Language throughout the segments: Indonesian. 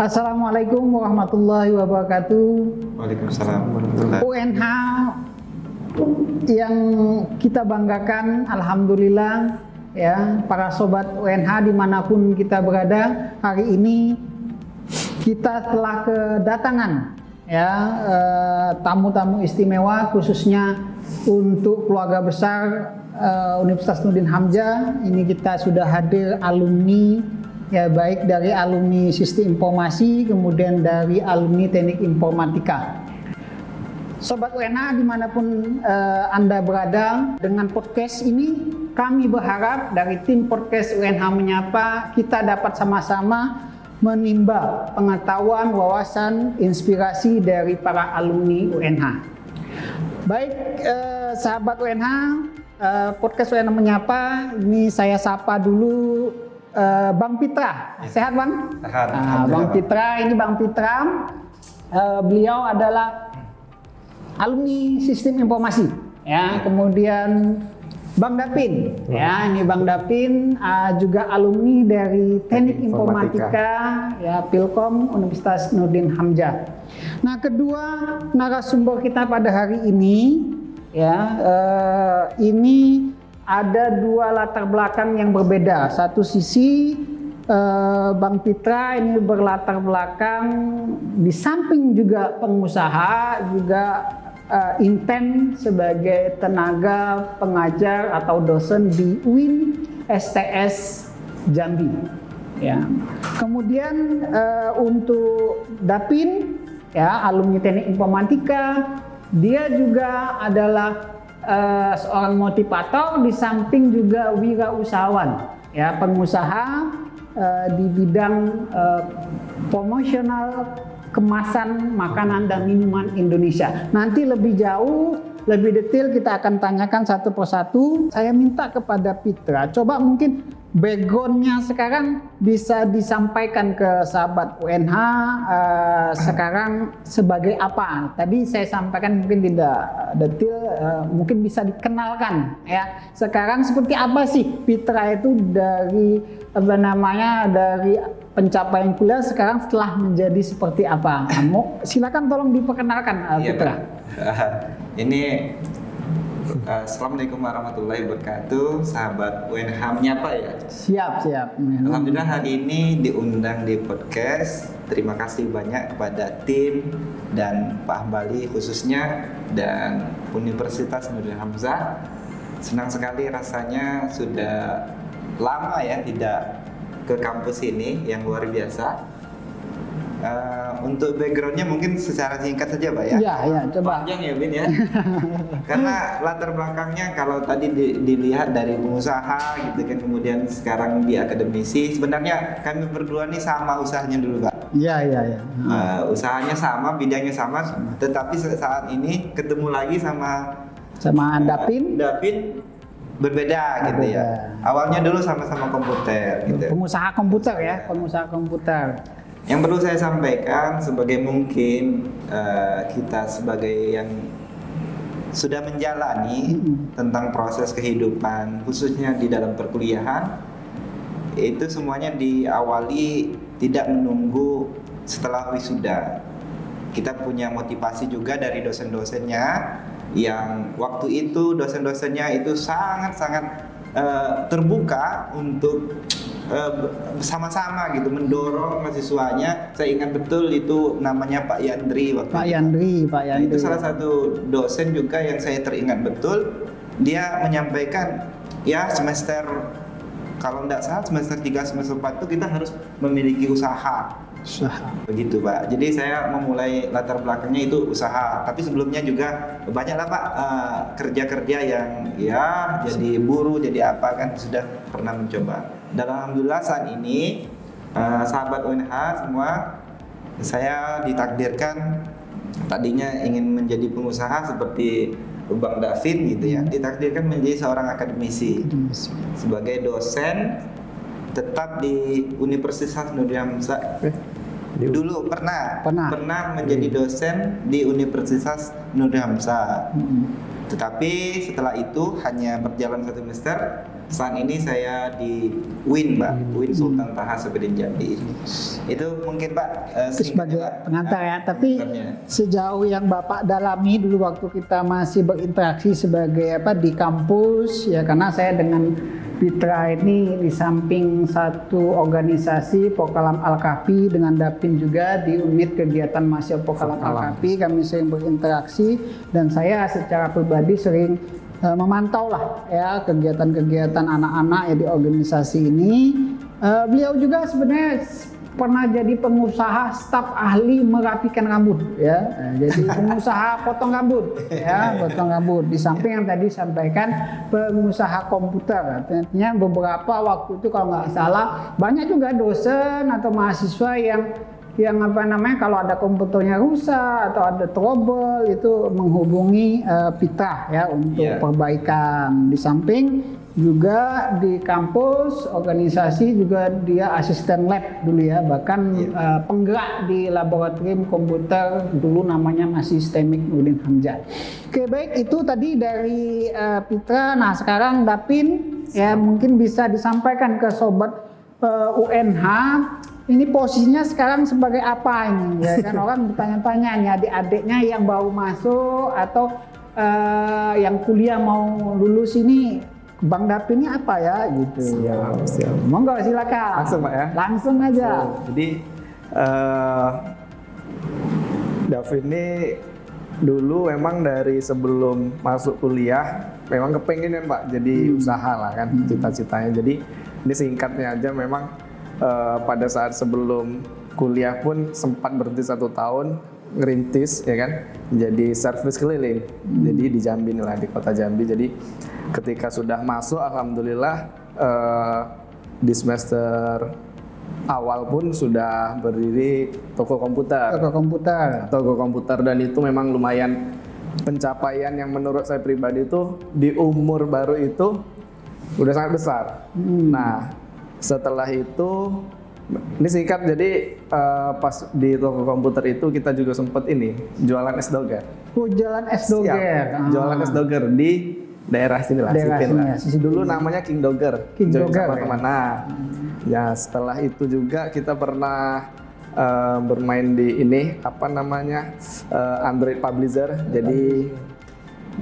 Assalamualaikum warahmatullahi wabarakatuh. Waalaikumsalam warahmatullahi wabarakatuh. UNH yang kita banggakan, alhamdulillah ya, para sobat UNH dimanapun kita berada, hari ini kita telah kedatangan ya tamu-tamu istimewa khususnya untuk keluarga besar Universitas Nurdin Hamzah. Ini kita sudah hadir alumni ya, baik dari alumni Sistem Informasi kemudian dari alumni Teknik Informatika. Sobat UNH dimanapun Anda berada, dengan podcast ini kami berharap dari tim podcast UNH Menyapa kita dapat sama-sama menimba pengetahuan, wawasan, inspirasi dari para alumni UNH. Baik sahabat UNH, podcast UNH Menyapa, ini saya sapa dulu Bang Pitra. Sehat Bang? Sehat. Bang Pitra, ini Bang Pitra, beliau adalah alumni Sistem Informasi ya. Kemudian Bang Dapin ya, ini Bang Dapin juga alumni dari Teknik Informatika ya, Pilkom Universitas Nurdin Hamzah. Nah, kedua narasumber kita pada hari ini ya, ini ada dua latar belakang yang berbeda. Satu sisi Bang Pitra ini berlatar belakang di samping juga pengusaha, juga inten sebagai tenaga pengajar atau dosen di UIN STS Jambi ya. Kemudian untuk Dapin ya, alumni Teknik Informatika, dia juga adalah seorang motivator di samping juga wirausahawan ya, pengusaha di bidang promosional kemasan makanan dan minuman Indonesia. Nanti lebih jauh, lebih detail kita akan tanyakan satu persatu. Saya minta kepada Pitra, coba mungkin backgroundnya sekarang bisa disampaikan ke sahabat UNH sekarang sebagai apa. Tadi saya sampaikan mungkin tidak detail, mungkin bisa dikenalkan ya. Sekarang seperti apa sih Pitra itu dari dari pencapaian kuliah sekarang setelah menjadi seperti apa? Silakan tolong diperkenalkan Pitra. Ini Assalamualaikum warahmatullahi wabarakatuh, sahabat UNH Menyapa ya. Siap. Alhamdulillah hari ini diundang di podcast. Terima kasih banyak kepada tim dan Pak Hambali khususnya dan Universitas Nurdin Hamzah. Senang sekali rasanya, sudah lama ya tidak ke kampus ini yang luar biasa. Untuk backgroundnya mungkin secara singkat saja Pak ya. Iya, coba. Panjang ya Bin ya. Karena latar belakangnya kalau tadi dilihat dari pengusaha gitu kan, kemudian sekarang di akademisi. Sebenarnya kami berdua nih sama usahanya dulu Pak. Iya. Usahanya sama, bidangnya sama, tetapi saat ini ketemu lagi sama Dapin berbeda gitu ya. Awalnya dulu sama-sama komputer gitu. Pengusaha komputer ya, pengusaha komputer. Yang perlu saya sampaikan sebagai mungkin kita sebagai yang sudah menjalani tentang proses kehidupan khususnya di dalam perkuliahan, itu semuanya diawali tidak menunggu setelah wisuda. Kita punya motivasi juga dari dosen-dosennya yang waktu itu dosen-dosennya itu sangat-sangat terbuka untuk bersama-sama gitu mendorong mahasiswanya. Saya ingat betul itu namanya Pak Yandri waktu Pak Yandri. Itu salah satu dosen juga yang saya teringat betul. Dia menyampaikan ya semester, kalau tidak salah semester 3 semester 4 itu kita harus memiliki usaha. Begitu Pak. Jadi saya memulai latar belakangnya itu usaha. Tapi sebelumnya juga banyaklah Pak kerja-kerja yang ya jadi buruh, jadi apa kan sudah pernah mencoba. Dan alhamdulillah saat ini sahabat UNH semua, saya ditakdirkan tadinya ingin menjadi pengusaha seperti Bang Davin gitu ya. Ditakdirkan menjadi seorang akademisi sebagai dosen tetap di Universitas Nurdin Hamzah. Dulu pernah menjadi dosen di Universitas Nurdin Hamzah. Tetapi setelah itu hanya berjalan 1 semester. Saat ini saya di UIN, Mbak, UIN Sultan Taha Sapedin Jambi. Itu mungkin Pak sebagai pengantar ya. Tapi pengantarnya. sejauh yang Bapak dalami dulu waktu kita masih berinteraksi sebagai di kampus ya, karena saya dengan Pitra ini di samping satu organisasi Pokalam Al-Kafi dengan Dapin juga di unit kegiatan mahasiswa Pokalam Al-Kafi, kami sering berinteraksi dan saya secara pribadi sering memantau lah ya kegiatan-kegiatan anak-anak ya di organisasi ini. Beliau juga sebenarnya pernah jadi pengusaha staf ahli merapikan rambut ya. Jadi pengusaha potong rambut ya, potong rambut. Di samping yang tadi sampaikan pengusaha komputer. Artinya beberapa waktu itu kalau nggak salah banyak juga dosen atau mahasiswa yang kalau ada komputernya rusak atau ada trouble itu menghubungi Pitra ya untuk perbaikan. Di samping juga di kampus organisasi juga dia asisten lab dulu ya, bahkan penggerak di laboratorium komputer dulu namanya masih STEMIC Nurdin Hamzah. Oke, baik, itu tadi dari Pitra. Nah sekarang Dapin ya mungkin bisa disampaikan ke sobat UNH. Ini posisinya sekarang sebagai apa ini ya kan, orang bertanya-tanya nih adik-adiknya yang baru masuk atau yang kuliah mau lulus ini, Bang Dapin ini apa ya gitu. Siap. Monggo silakan. Langsung Pak ya. Langsung aja. Jadi Dapin ini dulu memang dari sebelum masuk kuliah memang kepengen kan Pak jadi usaha lah kan cita-citanya. Jadi ini singkatnya aja memang pada saat sebelum kuliah pun sempat berhenti 1 tahun ngerintis ya kan, jadi servis keliling. Jadi di Jambi lah, di kota Jambi. Jadi ketika sudah masuk alhamdulillah di semester awal pun sudah berdiri toko komputer. Toko komputer dan itu memang lumayan pencapaian yang menurut saya pribadi itu di umur baru itu udah sangat besar. Nah, setelah itu ini singkat, jadi pas di toko komputer itu kita juga sempat ini jualan es doger. Oh, jualan es doger. Jualan es doger di daerah sini lah, Sipin. Dulu namanya King Doger. Teman-teman. Nah, ya setelah itu juga kita pernah bermain di ini apa namanya Android Publisher. Jadi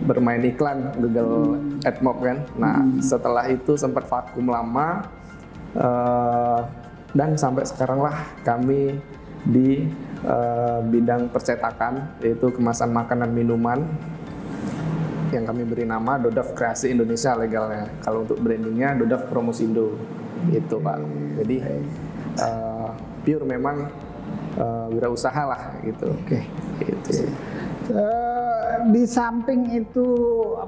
bermain iklan Google AdMob kan. Nah, setelah itu sempat vakum lama. Dan sampai sekarang lah kami di bidang percetakan, yaitu kemasan makanan minuman yang kami beri nama Dodaf Kreasi Indonesia legalnya. Kalau untuk brandingnya Dodaf Promosindo itu Pak. Jadi pure memang wirausaha lah gitu. Gitu. Di samping itu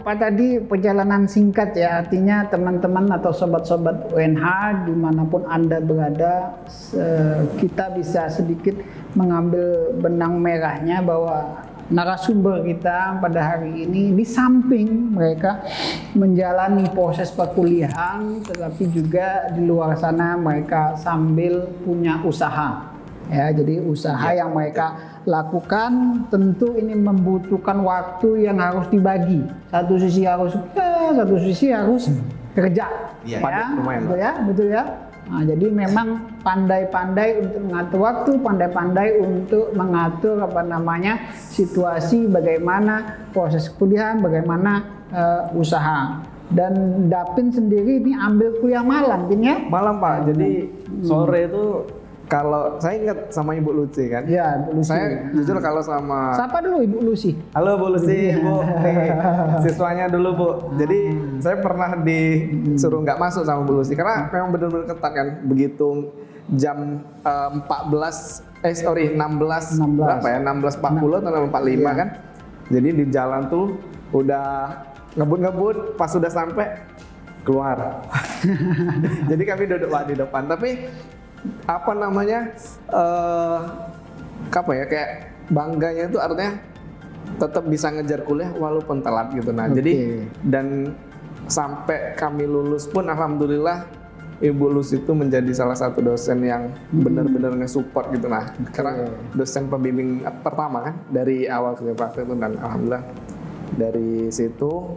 tadi perjalanan singkat ya, artinya teman-teman atau sobat-sobat UNH dimanapun Anda berada, kita bisa sedikit mengambil benang merahnya bahwa narasumber kita pada hari ini di samping mereka menjalani proses perkuliahan, tetapi juga di luar sana mereka sambil punya usaha. Ya, jadi usaha yang mereka lakukan tentu ini membutuhkan waktu yang harus dibagi. Satu sisi harus kerja. Betul ya. Nah, jadi memang pandai-pandai untuk mengatur waktu, pandai-pandai untuk mengatur situasi, bagaimana proses kuliah, bagaimana usaha. Dan Dapin sendiri ini ambil kuliah malam, ya? Malam Pak. Jadi sore itu kalau saya ingat sama Ibu Lucy kan? Iya, Ibu Lucy. Saya jujur kalau sama... Siapa dulu Ibu Lucy? Halo Bu Lucy, Bu. Nih, siswanya dulu Bu. Jadi saya pernah disuruh nggak masuk sama Bu Lucy karena memang benar-benar ketat kan. Begitu jam 16 berapa ya? 16.40 atau 16.45 kan? Jadi di jalan tuh udah ngebut-ngebut, pas sudah sampai keluar. Jadi kami duduk Pak di depan, tapi kayak bangganya itu artinya tetap bisa ngejar kuliah walaupun telat gitu. Nah, jadi dan sampai kami lulus pun alhamdulillah Ibu Lus itu menjadi salah satu dosen yang benar-benar nge-support gitu. Nah, karena dosen pembimbing pertama kan dari awal sampai praktek itu, dan alhamdulillah Dari situ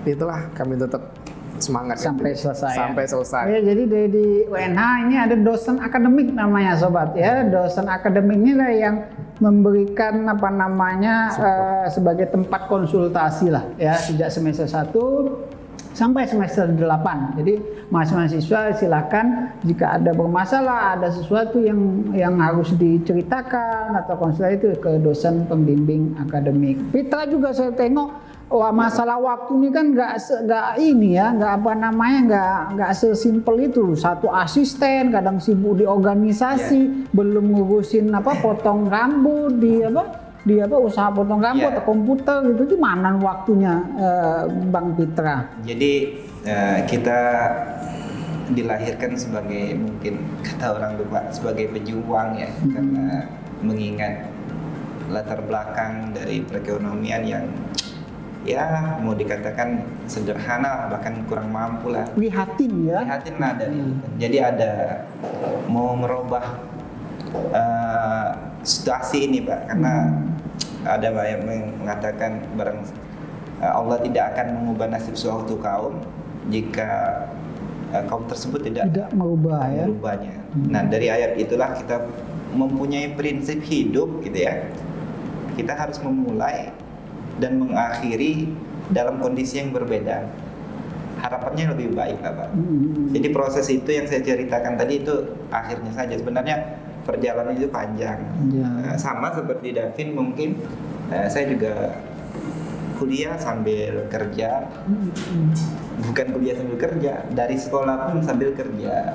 itulah kami tetap semangat ya. Sampai selesai. Sampai selesai. Ya, jadi di UNH ini ada dosen akademik namanya sobat ya. Dosen akademik ini lah yang memberikan apa namanya sebagai tempat konsultasi lah ya sejak semester 1 sampai semester 8. Jadi mahasiswa silakan jika ada bermasalah, ada sesuatu yang harus diceritakan atau konsultasi itu ke dosen pembimbing akademik. Fitra juga saya tengok, wah masalah waktu ini kan nggak sesimpel itu. Satu asisten kadang sibuk di organisasi, belum ngurusin potong rambut di usaha potong rambut atau komputer gitu. Gimana waktunya Bang Fitra? Jadi kita dilahirkan sebagai, mungkin kata orang tua, sebagai pejuang ya, karena mengingat latar belakang dari perekonomian yang ya mau dikatakan sederhana, bahkan kurang mampu lah. Prihatin ya. Prihatin lah dari itu. Jadi ada mau merubah situasi ini Pak, karena ada yang mengatakan Allah tidak akan mengubah nasib suatu kaum jika kaum tersebut tidak merubahnya. Nah dari ayat itulah kita mempunyai prinsip hidup gitu ya. Kita harus memulai dan mengakhiri dalam kondisi yang berbeda. Harapannya lebih baik lah Pak. Jadi proses itu yang saya ceritakan tadi itu akhirnya saja. Sebenarnya perjalanan itu panjang. Sama seperti Davin mungkin saya juga kuliah sambil kerja. Bukan kuliah sambil kerja, dari sekolah pun sambil kerja.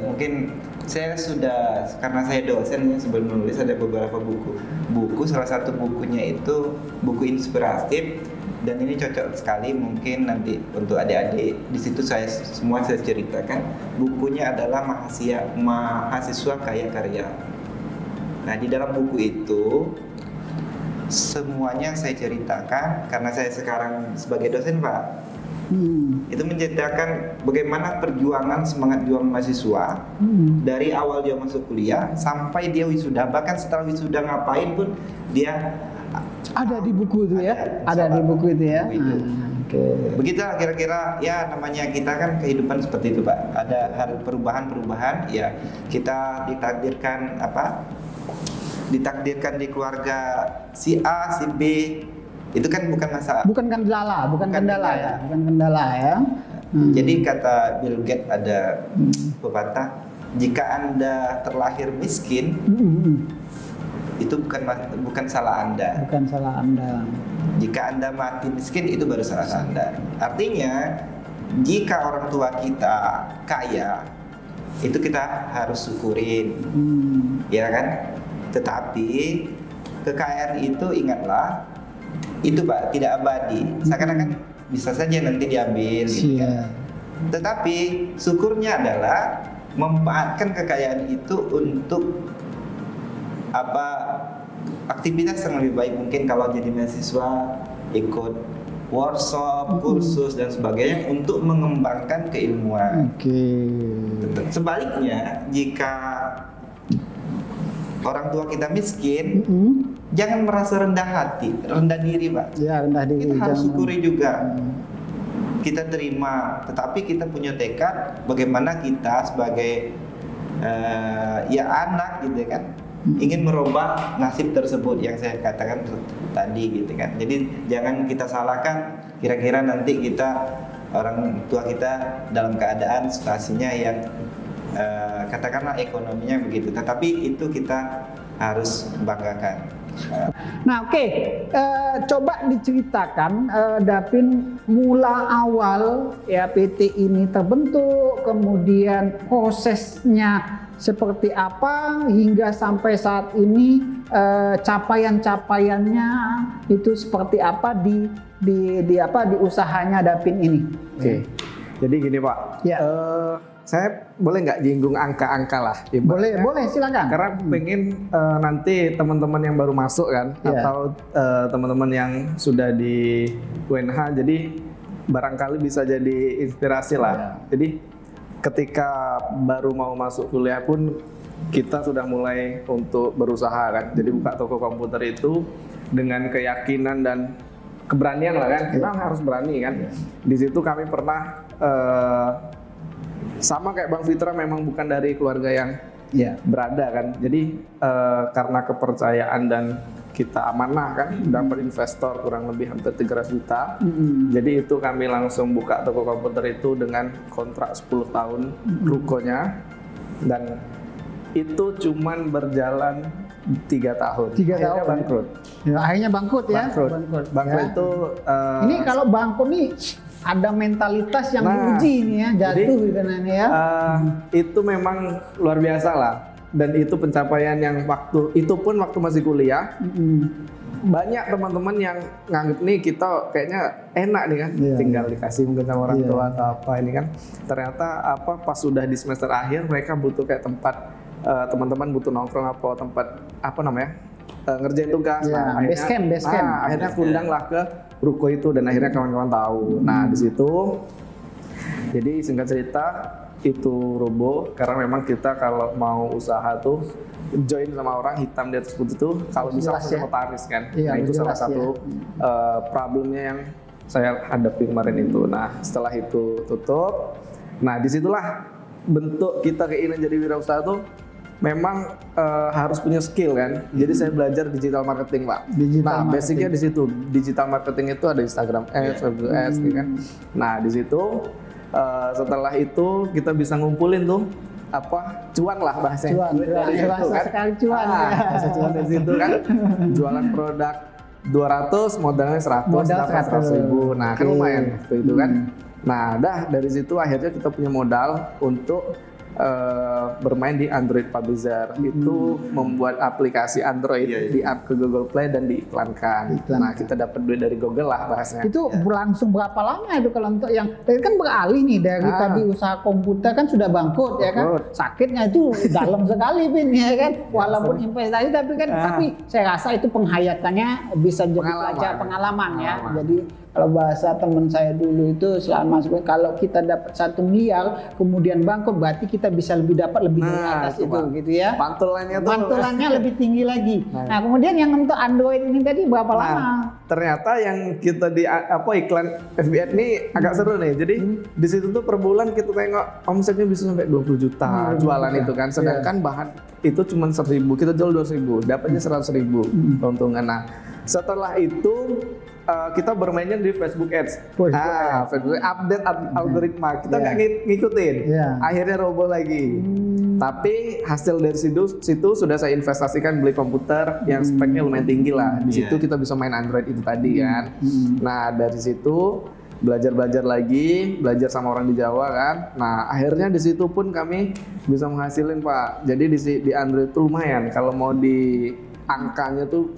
Mungkin saya sudah, karena saya dosen ya, sebelum menulis ada beberapa buku. Salah satu bukunya itu buku inspiratif, dan ini cocok sekali mungkin nanti untuk adik-adik. Di situ saya ceritakan. Bukunya adalah mahasiswa kaya karya. Nah di dalam buku itu semuanya saya ceritakan, karena saya sekarang sebagai dosen Pak. Itu menceritakan bagaimana perjuangan semangat juang mahasiswa dari awal dia masuk kuliah sampai dia wisuda, bahkan setelah wisuda ngapain pun dia ada di buku itu ya, ada di buku itu ya. Begitu kira-kira ya, namanya kita kan kehidupan seperti itu Pak. Ada perubahan ya, kita ditakdirkan di keluarga si A, si B. Itu kan bukan masalah. Bukan kendala ya. Jadi kata Bill Gates ada pepatah, jika Anda terlahir miskin, itu bukan salah Anda. Bukan salah Anda. Jika Anda mati miskin, itu baru salah Anda. Artinya, jika orang tua kita kaya, itu kita harus syukurin, ya kan? Tetapi kekayaan itu ingatlah, itu Pak tidak abadi. Seakan-akan bisa saja nanti diambil gitu kan. Tetapi syukurnya adalah memanfaatkan kekayaan itu untuk aktivitas yang lebih baik. Mungkin kalau jadi mahasiswa ikut workshop, kursus dan sebagainya untuk mengembangkan keilmuan. Sebaliknya, jika orang tua kita miskin, jangan merasa rendah diri Pak. Ya, rendah diri. Kita harus syukuri juga. Kita terima, tetapi kita punya tekad bagaimana kita sebagai anak gitu kan, ingin merubah nasib tersebut yang saya katakan tadi gitu kan. Jadi jangan kita salahkan, kira-kira nanti orang tua kita dalam keadaan situasinya yang katakanlah ekonominya begitu, tetapi itu kita harus banggakan. Nah coba diceritakan Davin, mula awal ya PT ini terbentuk, kemudian prosesnya seperti apa hingga sampai saat ini, capaian-capaiannya itu seperti apa di usahanya Davin ini. Jadi gini Pak, saya boleh nggak jinggung angka-angka lah? Boleh silakan. Karena pengen nanti teman-teman yang baru masuk kan, atau teman-teman yang sudah di UNH, jadi barangkali bisa jadi inspirasi lah. Jadi ketika baru mau masuk kuliah pun kita sudah mulai untuk berusaha kan. Jadi buka toko komputer itu dengan keyakinan dan keberanian lah kan, kita harus berani kan. Di situ kami pernah sama kayak Bang Fitra, memang bukan dari keluarga yang berada kan. Jadi karena kepercayaan dan kita amanah kan, dapat investor kurang lebih hampir 300 juta. Jadi itu kami langsung buka toko komputer itu dengan kontrak 10 tahun rukonya, dan itu cuman berjalan 3 tahun. 3 Akhirnya tahun. bangkrut. Ya, akhirnya bangkrut ya. Bangkrut Ya. itu Ini kalau bangkrut nih ada mentalitas yang diuji nih ya, jatuh gitu nanti ya. Itu memang luar biasa lah, dan itu pencapaian yang itu pun waktu masih kuliah. Banyak teman-teman yang nganggep nih kita kayaknya enak nih kan, tinggal dikasih mungkin sama orang tua atau apa ini kan. Ternyata pas sudah di semester akhir mereka butuh kayak tempat, teman-teman butuh nongkrong apa tempat ngerjain tugas. Base camp. Akhirnya kundanglah ke ruko itu, dan akhirnya kawan-kawan tahu. Nah di situ, jadi singkat cerita itu roboh karena memang kita kalau mau usaha tuh join sama orang hitam di atas putih tuh kalau bisa langsung notaris kan. Nah itu salah satu problemnya yang saya hadapi kemarin itu. Nah setelah itu tutup, nah disitulah bentuk kita keinginan jadi wirausaha tuh memang harus punya skill kan. Jadi saya belajar digital marketing, Pak. Basicnya di situ. Digital marketing itu ada Instagram Ads, Facebook Ads, gitu kan. Nah, di situ setelah itu kita bisa ngumpulin tuh cuan lah bahasanya. Cuan dari situ kan. Jualan produk 200, modalnya 100, dapat 100.000. Nah, kan lumayan waktu itu kan. Nah, dari situ akhirnya kita punya modal untuk bermain di Android Publisher. Itu membuat aplikasi Android di app ke Google Play dan diiklankan. Nah kita dapat duit dari Google lah bahasanya. Itu berlangsung berapa lama itu kalau untuk yang kan beralih nih dari tadi usaha komputer kan sudah bangkrut ya kan, sakitnya itu dalam sekali Bin ya kan, walaupun investasi tapi saya rasa itu penghayatannya bisa jadi pengalaman ya. Jadi kalau bahasa teman saya dulu itu selama kalau kita dapat 1 miliar kemudian bangkrut, berarti kita bisa dapat lebih dari atas itu gitu ya. Pantulannya lebih tinggi lagi. Nah kemudian yang untuk Android ini tadi berapa lama? Ternyata yang kita di iklan FB ini agak seru nih. Jadi di situ tuh per bulan kita tengok omsetnya bisa sampai 20 juta jualan itu kan. Sedangkan bahan itu cuma 1.000, kita jual 2.000, dapatnya 100.000 keuntungan. Nah setelah itu kita bermainnya di Facebook Ads. Facebook update algoritma. Kita nggak ngikutin. Akhirnya roboh lagi. Tapi hasil dari situ sudah saya investasikan beli komputer yang speknya lumayan tinggi lah. Di situ kita bisa main Android itu tadi kan. Nah dari situ belajar lagi, belajar sama orang di Jawa kan. Nah akhirnya di situ pun kami bisa menghasilin Pak. Jadi di Android itu lumayan. Kalau mau di angkanya tuh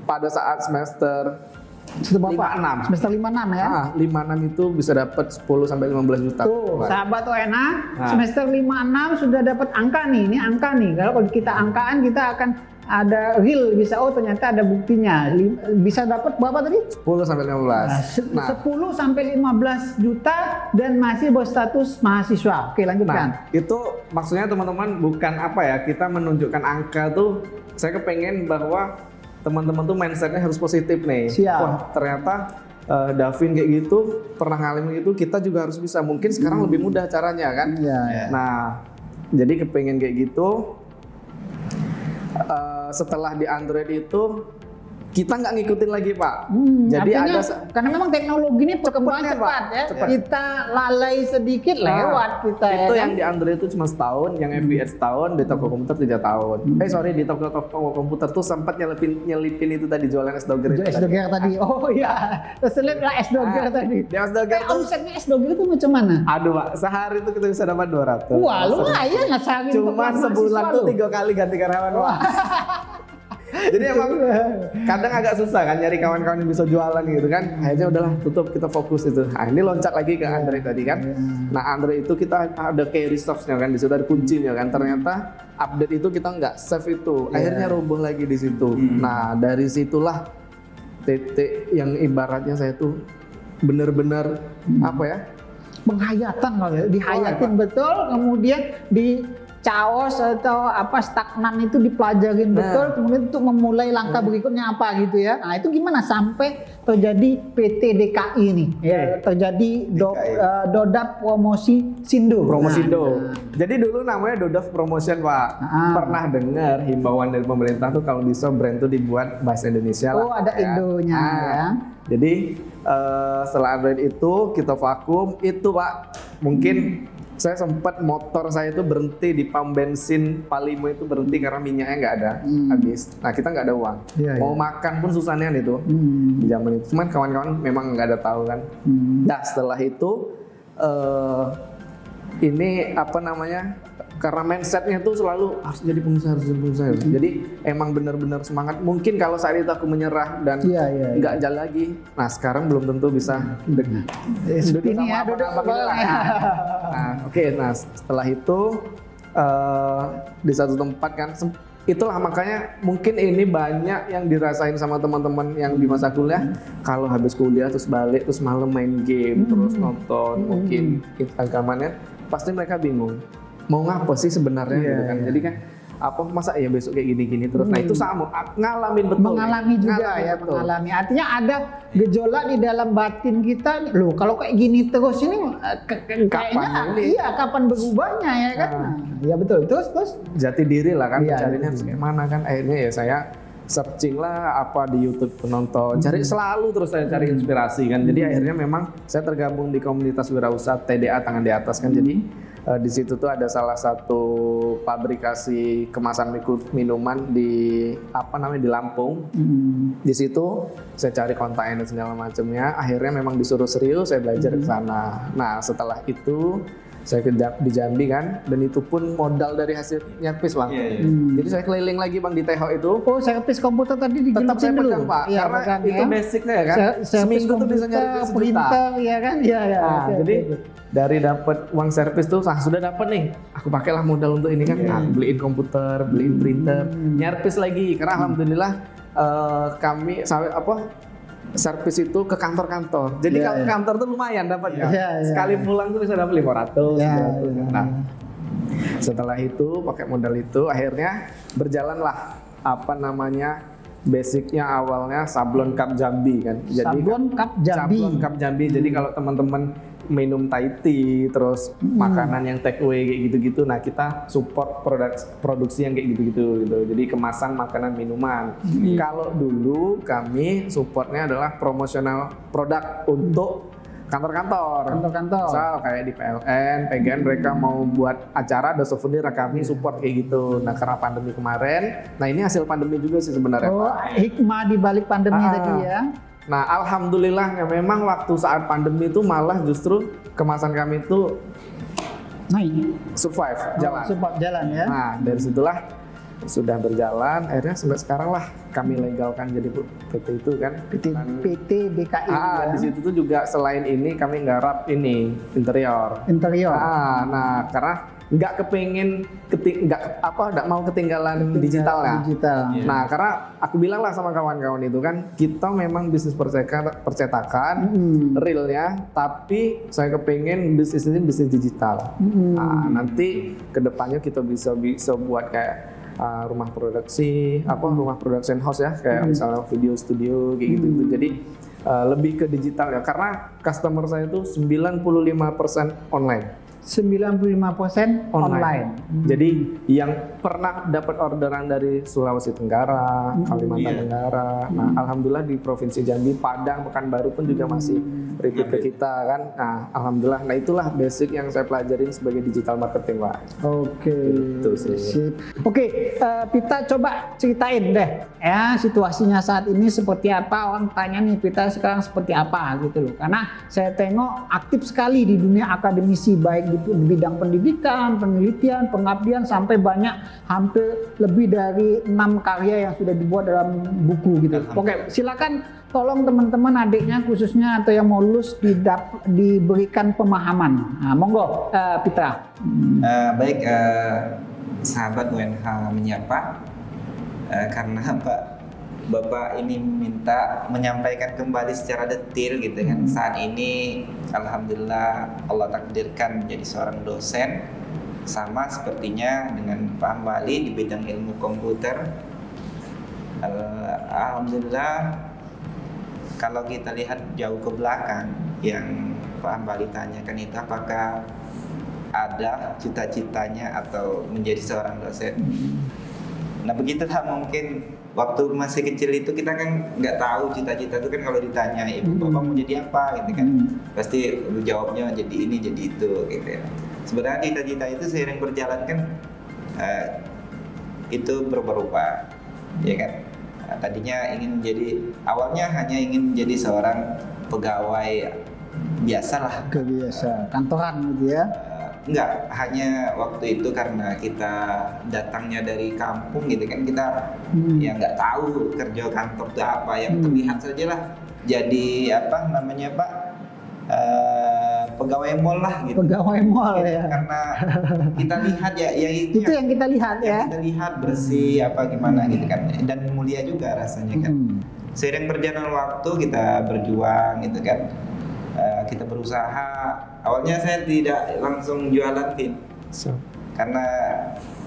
pada saat semester 56 semester 56 ya. 56 itu bisa dapat 10 sampai 15 juta. Tuh, sahabat ONA, semester 56 sudah dapat angka nih. Ini angka nih. Kalau kita angkaan kita akan ada real bisa ternyata ada buktinya. Bisa dapat berapa tadi? 10 sampai 15. 10 sampai 15 juta dan masih berstatus mahasiswa. Oke, lanjutkan. Nah, itu maksudnya teman-teman bukan kita menunjukkan angka tuh, saya kepengen bahwa teman-teman tuh mindsetnya harus positif nih. Wah ternyata Davin kayak gitu, pernah ngalamin gitu, kita juga harus bisa. Mungkin sekarang lebih mudah caranya kan. Nah jadi kepengen kayak gitu. Setelah di Android itu kita nggak ngikutin lagi Pak. Jadi artinya, ada karena memang teknologi ini berkembang cepat ya. Kita lalai sedikit lewat kita. Itu yang di Android itu cuma setahun, yang FBS setahun, di toko komputer 3 tahun. Di toko komputer tuh sempat nyelipin itu tadi, jualan S-Dogger itu. S-Dogger tadi. Oh iya, terselip lah S-Dogger tadi. Di S-Dogger tuh omsetnya S-Dogger itu macam mana? Aduh Pak, sehari itu kita bisa dapat 200. Wah lumayan lah sehari. Cuma sebulan tuh 3 kali ganti karyawan Pak. Jadi emang kadang agak susah kan nyari kawan-kawan yang bisa jualan gitu kan. Akhirnya udahlah tutup, kita fokus itu. Nah ini loncat lagi ke Android tadi kan. Nah Android itu kita ada key resource-nya kan, di situ ada kuncinya kan. Ternyata update itu kita nggak save itu. Akhirnya roboh lagi di situ. Nah dari situlah titik yang ibaratnya saya tuh benar-benar penghayatan kalau ya, dihayatin betul, kemudian chaos atau apa stagnan itu dipelajarin betul, kemudian untuk memulai langkah berikutnya apa gitu ya. Nah itu gimana sampai terjadi PT DKI ini, ya, terjadi Dodap Promosi Sindo. Promosindo. Jadi dulu namanya Dodap Promotion Pak. Pernah dengar himbauan dari pemerintah tuh kalau bisa brand tuh dibuat bahasa Indonesia lah. Oh ada ya. Indonya ya. Jadi setelah brand itu kita vakum itu Pak, mungkin saya sempat motor saya itu berhenti di pom bensin Palimo itu berhenti karena minyaknya nggak ada, habis. Nah kita nggak ada uang, mau makan pun susahnya itu di zaman itu. Cuman kawan-kawan memang nggak ada tahu kan. Nah setelah itu ini apa namanya? Karena mindsetnya tuh selalu harus jadi pengusaha, Jadi emang benar-benar semangat. Mungkin kalau saat itu aku menyerah dan nggak jalan lagi, nah sekarang belum tentu bisa duduk Ini ya, sama duduk abang-abang ini lah. Nah, oke. Nah setelah itu di satu tempat kan, itulah makanya mungkin ini banyak yang dirasain sama teman-teman yang di masa kuliah. Kalau habis kuliah terus balik terus malam main game terus nonton mungkin Instagramannya, pasti mereka bingung mau ngapa sih sebenarnya gitu kan. Jadi kan apa masa ya besok kayak gini-gini terus. Nah itu sama ngalamin betul. Mengalami juga ya, betul. mengalami. Artinya ada gejolak di dalam batin kita. Loh kalau kayak gini terus ini kayaknya kapan berubahnya ya kan? Ya betul. Terus jati diri lah kan, carinya harus betul. kayak mana kan. Akhirnya ya saya searching lah apa di YouTube penonton, cari selalu terus saya cari inspirasi kan. Jadi akhirnya memang saya tergabung di komunitas wirausaha TDA Tangan di Atas kan. Jadi di situ tuh ada salah satu pabrikasi kemasan minuman di apa namanya di Lampung. Di situ saya cari kontaknya dan segala macamnya. Akhirnya memang disuruh serius saya belajar ke sana. Nah setelah itu saya di Jambi kan, dan itu pun modal dari hasil nyerpis Bang. Jadi saya keliling lagi Bang di TH itu. Oh servis komputer tadi Tetap saya digelutin dulu pegang Pak, ya, karena pegang, itu ya. basicnya ya kan. Seminggu tuh bisa nyari sejuta. Printer ya kan, ya. Nah, jadi dari dapat uang servis tuh sudah dapat nih, aku pakailah modal untuk ini kan. Nah, beliin komputer, beliin printer, nyerpis lagi. Karena alhamdulillah kami servis itu ke kantor-kantor. Jadi kalau ke kantor tuh lumayan dapatnya. Sekali pulang tuh bisa dapat 500. Nah, setelah itu pakai modal itu akhirnya berjalanlah apa namanya basicnya awalnya Sablon Cup Jambi kan. Jadi Sablon Cup Jambi. Sablon Cup Jambi. Jadi kalau teman-teman minum Thai tea, terus makanan yang take away kayak gitu-gitu, nah kita support produksi yang kayak gitu-gitu gitu. Jadi kemasan makanan minuman. Kalau dulu kami supportnya adalah promosional produk untuk kantor-kantor. So, kayak di PLN, PGN mereka mau buat acara ada souvenir, kami support kayak gitu. Nah karena pandemi kemarin, nah ini hasil pandemi juga sih sebenarnya. Oh hikmah di balik pandemi tadi ya. Nah alhamdulillah memang waktu saat pandemi itu malah justru kemasan kami itu survive, jalan ya. Nah dari situlah sudah berjalan, akhirnya sampai sekarang lah kami legalkan jadi PT itu kan. PT DKI. Di situ tuh juga selain ini kami nggarap ini interior. Nah karena nggak kepengen nggak mau ketinggalan digital ya. Nah karena aku bilang lah sama kawan-kawan itu kan kita memang bisnis percetakan realnya, tapi saya kepengen bisnis ini bisnis digital. Nah nanti kedepannya kita bisa buat kayak rumah produksi rumah production house ya, kayak misalnya video studio kayak gitu. Jadi lebih ke digital ya, karena customer saya itu 95% online. 95% online. Jadi yang pernah dapat orderan dari Sulawesi Tenggara, Kalimantan Tenggara. Nah, alhamdulillah di Provinsi Jambi, Padang, Pekanbaru pun juga masih repeat ke kita kan. Nah, alhamdulillah. Nah, itulah basic yang saya pelajarin sebagai digital marketing, Pak. Oke. Itu sih. Oke, Pita coba ceritain deh ya situasinya saat ini seperti apa. Orang tanya nih Pita sekarang seperti apa gitu loh. Karena saya tengok aktif sekali di dunia akademisi, baik di bidang pendidikan, penelitian, pengabdian, sampai banyak hampir lebih dari 6 karya yang sudah dibuat dalam buku gitu. Oke, silakan tolong teman-teman adiknya khususnya atau yang mau lulus diberikan pemahaman. Nah, monggo Pitra. Baik, sahabat UNH menyapa, karena Bapak ini minta menyampaikan kembali secara detail gitu kan. Saat ini alhamdulillah Allah takdirkan menjadi seorang dosen sama sepertinya dengan Pak Hambali di bidang ilmu komputer. Alhamdulillah, kalau kita lihat jauh ke belakang, yang Pak Hambali tanyakan itu apakah ada cita-citanya atau menjadi seorang dosen. Nah begitulah, mungkin waktu masih kecil itu kita kan nggak tahu cita-cita itu kan, kalau ditanya ibu bapak mau jadi apa gitu kan, pasti jawabnya jadi ini jadi itu gitu ya. Sebenarnya cita-cita itu seiring berjalan kan itu berubah-ubah, ya kan. Nah, tadinya ingin jadi, awalnya hanya ingin menjadi seorang pegawai biasa lah, Biasa, kantoran gitu ya. enggak, hanya waktu itu karena kita datangnya dari kampung gitu kan, kita ya nggak tahu kerja kantor itu apa, yang terlihat sajalah jadi apa namanya Pak, pegawai mall lah gitu. Pegawai mall ya. Karena kita lihat ya Itu yang kita lihat ya. kita lihat bersih apa gimana gitu kan, dan mulia juga rasanya kan. Seiring berjalan waktu kita berjuang gitu kan, kita berusaha. Awalnya saya tidak langsung jualan Vin, karena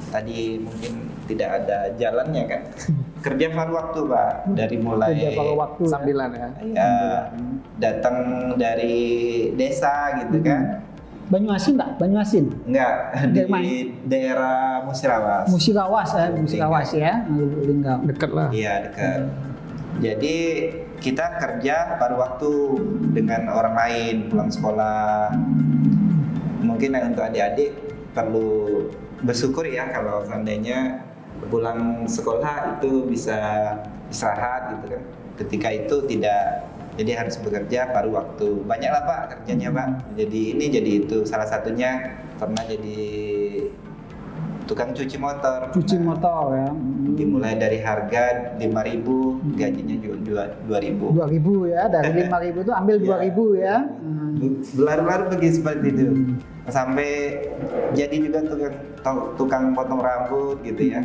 tadi mungkin tidak ada jalannya kan. Kerja paruh waktu Pak, dari mulai Kerja paruh waktu sambilan ya. Datang dari desa gitu kan. Banyuasin Pak, Banyuasin. Enggak, Dari di mana? daerah Musirawas. Musirawas ya, Musirawas ya, Linggau. Dekat lah. Iya, dekat. Jadi kita kerja paruh waktu dengan orang lain, pulang sekolah. Mungkin untuk adik-adik perlu bersyukur ya kalau seandainya pulang sekolah itu bisa istirahat gitu kan. Ketika itu tidak, jadi harus bekerja paruh waktu. Banyaklah Pak kerjanya Pak. Jadi ini jadi itu, salah satunya pernah jadi tukang cuci motor. Cuci motor ya. Dimulai dari harga 5.000, gajinya juga 2.000. 2.000 ya, dari 5.000 itu ambil 2.000 ya. Berlalu-lalu begitu seperti itu. Sampai jadi juga tukang potong rambut gitu ya.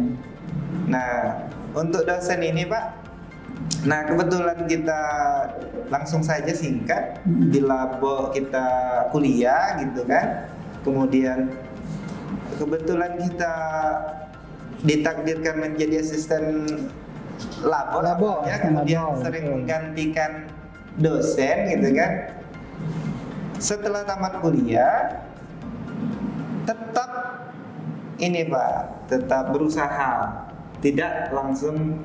Nah, untuk dosen ini Pak, nah kebetulan kita langsung saja singkat di labo kita kuliah gitu kan. Kemudian kebetulan kita ditakdirkan menjadi asisten labo ya, kemudian sering menggantikan dosen gitu kan. Setelah tamat kuliah tetap ini Pak, tetap berusaha, tidak langsung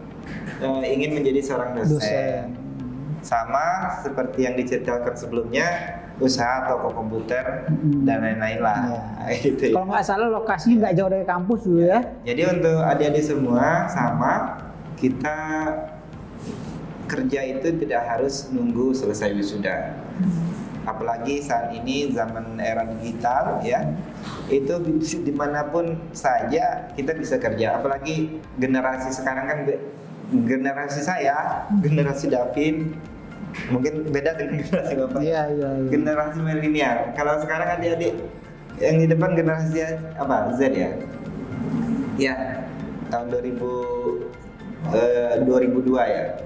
ingin menjadi seorang dosen. Sama seperti yang diceritakan sebelumnya, usaha toko komputer dan lain-lain lah. Gitu. Kalau nggak salah lokasinya nggak jauh dari kampus dulu ya. Jadi untuk adik-adik semua sama, kita kerja itu tidak harus nunggu selesai wisuda. Apalagi saat ini zaman era digital ya, itu dimanapun saja kita bisa kerja. Apalagi generasi sekarang kan, generasi saya, generasi Davin, mungkin beda dengan generasi Bapak. Iya. Generasi milenial. Kalau sekarang adik-adik yang di depan generasi apa? Z ya? Ya, tahun 2002 ya.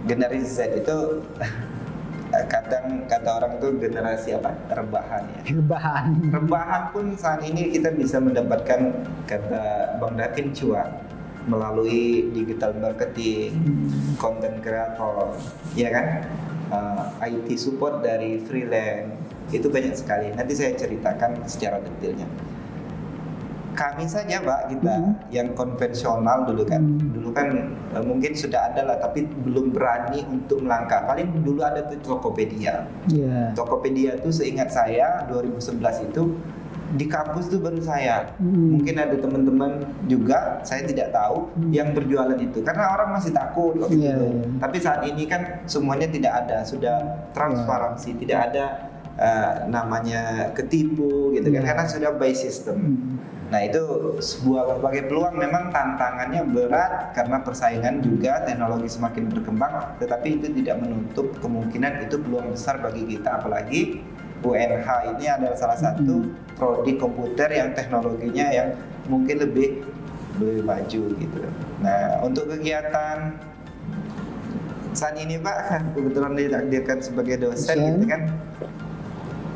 Generasi Z itu kadang kata orang tuh generasi apa? Rebahan ya. Rebahan pun saat ini kita bisa mendapatkan, kata Bang Davin, cuan melalui digital marketing, content creator, ya kan? IT support dari freelance, itu banyak sekali. Nanti saya ceritakan secara detailnya. Kami saja Pak, kita yang konvensional dulu kan mungkin sudah ada lah, tapi belum berani untuk melangkah. Paling dulu ada tuh Tokopedia. Tokopedia itu seingat saya 2011 itu di kampus tuh baru saya. Mungkin ada teman-teman juga, saya tidak tahu, yang berjualan itu karena orang masih takut waktu itu. Tapi saat ini kan semuanya tidak ada, sudah transparansi, tidak ada namanya ketipu gitu kan, karena sudah by system. Nah itu sebuah berbagai peluang. Memang tantangannya berat karena persaingan juga, teknologi semakin berkembang, tetapi itu tidak menutup kemungkinan itu peluang besar bagi kita. Apalagi UNH ini adalah salah satu prodi komputer yang teknologinya yang mungkin lebih maju gitu. Nah untuk kegiatan saat ini Pak, kebetulan ditakdirkan sebagai dosen gitu kan.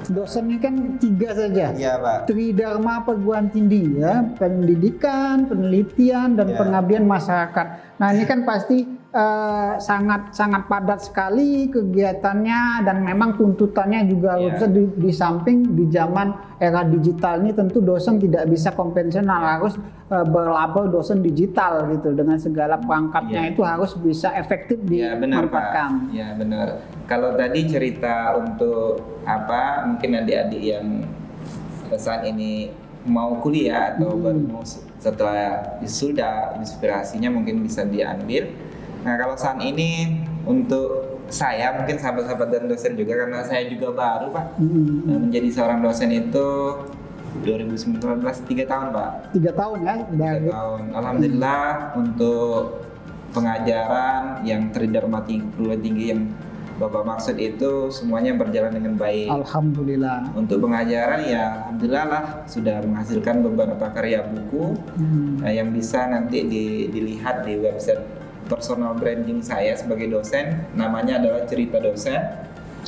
Dosen ini kan 3 saja. Iya Pak. Tridharma perguruan tinggi ya, pendidikan, penelitian dan Ya. pengabdian masyarakat. Nah ini kan pasti sangat padat sekali kegiatannya dan memang tuntutannya juga Ya. harusnya di samping di zaman era digital ini tentu dosen tidak bisa konvensional, harus berlabel dosen digital gitu dengan segala perangkatnya Ya. itu harus bisa efektif Ya benar Pak. dimanfaatkan. Ya benar. Kalau tadi cerita untuk apa mungkin adik-adik yang saat ini mau kuliah atau baru mau setelah wisuda, inspirasinya mungkin bisa diambil. Nah kalau saat ini untuk saya mungkin sahabat-sahabat dan dosen juga karena saya juga baru Pak. Nah, menjadi seorang dosen itu 2019 3 tahun Pak. 3 tahun ya, udah 3 tahun. Alhamdulillah untuk pengajaran yang tridharma perguruan tinggi yang Bapak maksud itu semuanya berjalan dengan baik. alhamdulillah. Untuk pengajaran ya alhamdulillah lah sudah menghasilkan beberapa karya buku yang bisa nanti dilihat di website personal branding saya sebagai dosen, namanya adalah Cerita Dosen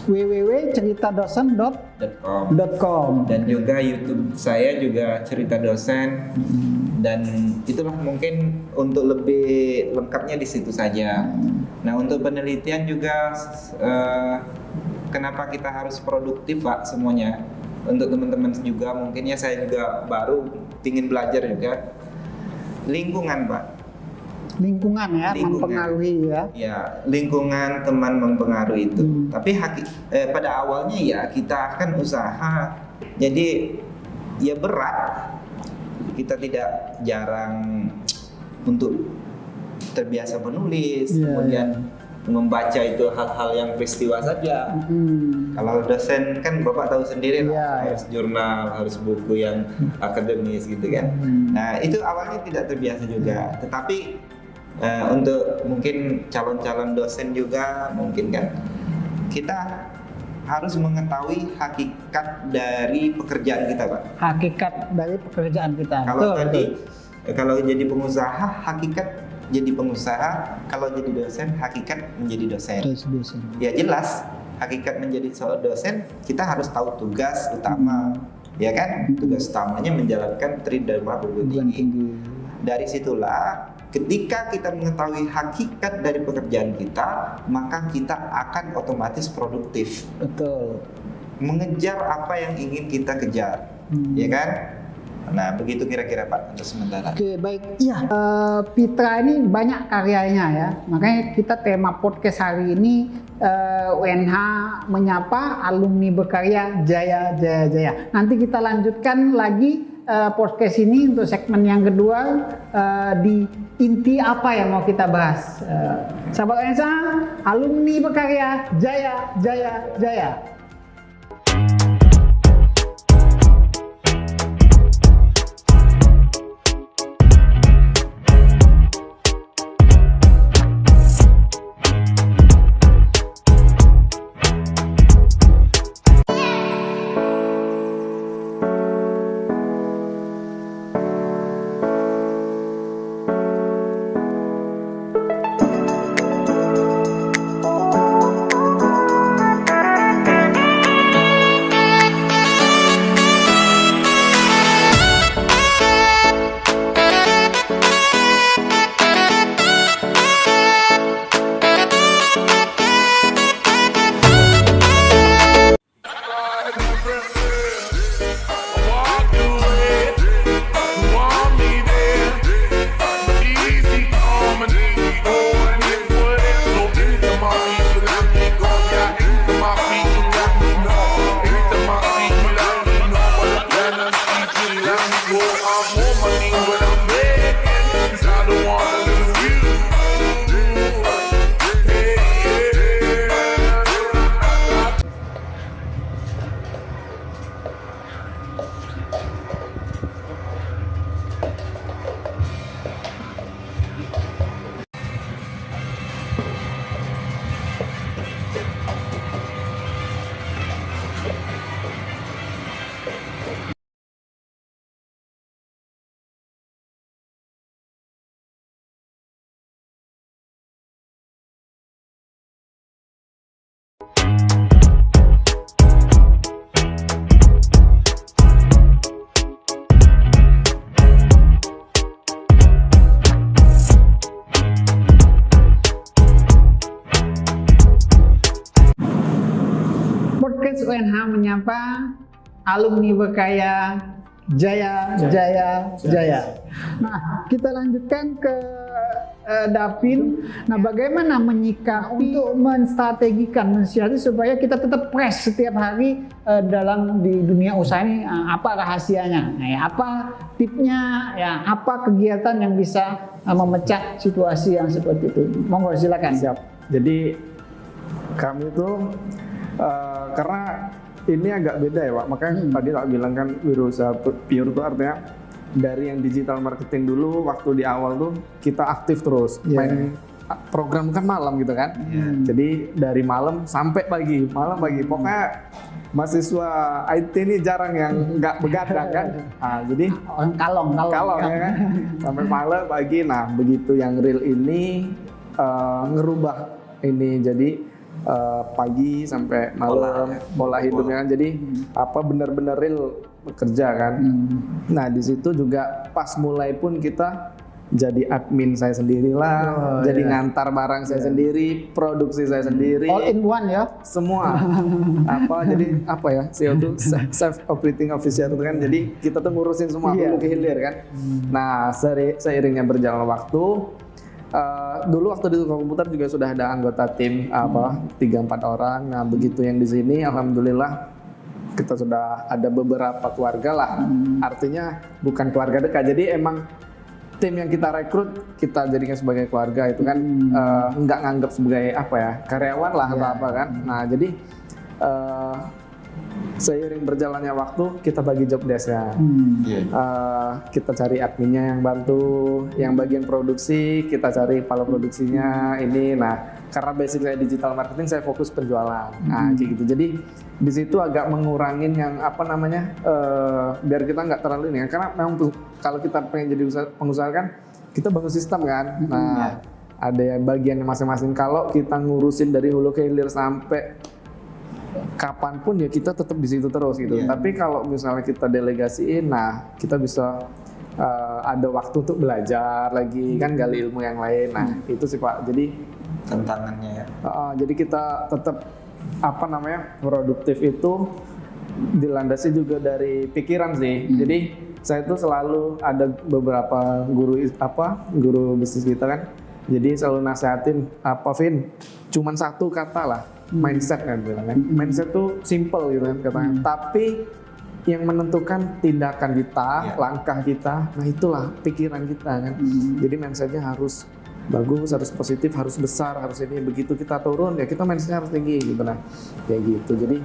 www.ceritadosen.com. dan juga YouTube saya juga Cerita Dosen dan itulah mungkin untuk lebih lengkapnya di situ saja. Nah untuk penelitian juga kenapa kita harus produktif Pak semuanya, untuk teman-teman juga mungkin ya saya juga baru ingin belajar juga lingkungan Pak. Lingkungan ya, Lingkungan. mempengaruhi ya. Ya, lingkungan teman mempengaruhi itu. Tapi pada awalnya ya kita akan usaha. Jadi ya berat. Kita tidak jarang untuk terbiasa menulis, Iya, kemudian membaca itu hal-hal yang peristiwa saja. Kalau dosen kan Bapak tahu sendiri lah, Iya, harus jurnal, harus buku yang akademis gitu kan. Nah, itu awalnya tidak terbiasa juga. Tetapi untuk mungkin calon-calon dosen juga mungkin kan kita harus mengetahui hakikat dari pekerjaan kita Pak. Hakikat dari pekerjaan kita. Kalau Betul, tadi betul. kalau jadi pengusaha hakikat jadi pengusaha, kalau jadi dosen hakikat menjadi dosen. Terus dosen. Ya jelas hakikat menjadi seorang dosen kita harus tahu tugas utama, ya kan? Tugas utamanya menjalankan tridharma perguruan Perguruan tinggi. tinggi. Dari situlah ketika kita mengetahui hakikat dari pekerjaan kita, maka kita akan otomatis produktif Betul. mengejar apa yang ingin kita kejar, ya kan? Nah, begitu kira-kira Pak untuk sementara. Oke, baik. Iya, Pitra ini banyak karyanya ya. Makanya kita tema podcast hari ini UNH menyapa alumni berkarya Jaya Jaya Jaya. Nanti kita lanjutkan lagi podcast ini untuk segmen yang kedua di inti apa yang mau kita bahas. Sahabat UNH, alumni berkarya Jaya Jaya Jaya. apa? Alumni Berkaya Jaya Jaya Jaya. Nah, kita lanjutkan ke Davin. Nah, bagaimana menyikapi untuk menstrategikan, mensiasati supaya kita tetap fresh setiap hari dalam di dunia usaha ini? Apa rahasianya? Nah, ya, apa tipnya? Ya, apa kegiatan yang bisa memecah situasi yang seperti itu? Monggo silakan. Siap. Jadi kami itu karena ini agak beda ya Pak, makanya tadi tak bilang kan wirausaha pure itu artinya dari yang digital marketing dulu waktu di awal tuh kita aktif terus main program kan malam gitu kan, jadi dari malam sampai pagi, malam pagi, pokoknya mahasiswa IT ini jarang yang nggak begadang kan, jadi orang kalong ya kan, sampai malam pagi. Nah begitu yang real ini ngerubah ini jadi pagi sampai malam pola hidupnya kan, jadi apa benar-benar real bekerja kan. Nah di situ juga pas mulai pun kita jadi admin saya sendirilah, jadi ngantar barang saya sendiri, produksi saya sendiri, all in one ya semua apa jadi apa ya CEO itu self operating officer itu kan, jadi kita tuh ngurusin semua hulu ke hilir kan. Nah seiringnya berjalan waktu, dulu waktu di tukang komputer juga sudah ada anggota tim 3-4 orang. Nah begitu yang di sini alhamdulillah kita sudah ada beberapa keluarga lah, artinya bukan keluarga dekat, jadi emang tim yang kita rekrut kita jadikan sebagai keluarga itu kan, nggak nganggap sebagai apa ya karyawan lah atau apa kan. Nah jadi seiring berjalannya waktu kita bagi job desk-nya. Kita cari adminnya yang bantu, yang bagian produksi kita cari kepala produksinya ini. Nah karena basic saya digital marketing, saya fokus penjualan. Nah kayak gitu. Jadi di situ agak mengurangin yang apa namanya, biar kita nggak terlalu ini. Karena memang kalau kita pengen jadi pengusaha kan kita bangun sistem kan. Nah ada yang bagiannya masing-masing. Kalau kita ngurusin dari hulu ke hilir sampai kapanpun ya kita tetap di situ terus gitu. Tapi kalau misalnya kita delegasiin, nah kita bisa ada waktu untuk belajar lagi kan, gali ilmu yang lain. Nah itu sih Pak. Jadi tantangannya ya. Jadi kita tetap apa namanya produktif itu dilandasi juga dari pikiran sih. Jadi saya tuh selalu ada beberapa guru bisnis kita kan. Jadi selalu nasehatin Vin, cuman satu kata lah, mindset kan bilang kan. Mindset tuh simple gitu kan katanya. Tapi yang menentukan tindakan kita, langkah kita, nah itulah pikiran kita kan. Jadi mindsetnya harus bagus, harus positif, harus besar, harus ini. Begitu kita turun ya kita mindsetnya harus tinggi gitu. Nah kayak gitu. Jadi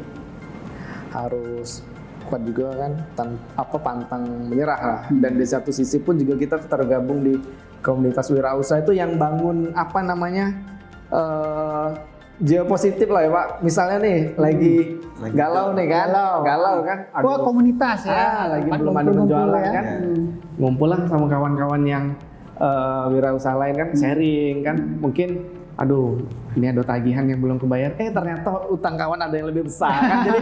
harus kuat juga kan, pantang menyerah lah. Dan di satu sisi pun juga kita tergabung di komunitas wirausaha itu yang bangun apa namanya geopositif lah ya Pak. Misalnya nih lagi galau nih kan, galau kan. Wah komunitas ya. Lagi belum ada penjualan ya. Kan. Ngumpul lah sama kawan-kawan yang wirausaha lain kan, sharing kan. Mungkin aduh ini ada tagihan yang belum kebayar, ternyata utang kawan ada yang lebih besar kan. Jadi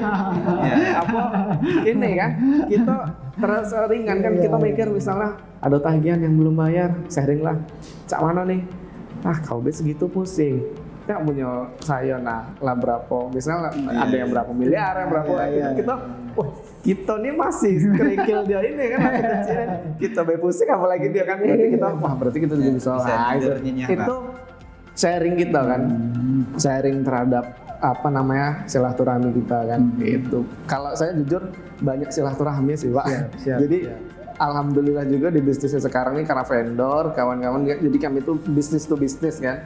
ini kan kita terasa ringan kan, kita mikir misalnya ada tagihan yang belum bayar, sharing lah, cak mana nih, kau segitu pusing, nggak punya saya lah berapa, misalnya ada yang berapa miliar, yang berapa, kita kita nih masih kerikil dia ini kan, masih kecil, kita pusing apalagi dia kan, berarti kita juga bisa lah, itu sharing kita kan, sharing terhadap apa namanya silaturahmi kita kan, itu. Kalau saya jujur banyak silaturahmi sih Pak. Jadi alhamdulillah juga di bisnisnya sekarang ini karena vendor, kawan-kawan, jadi kami itu bisnis to bisnis kan.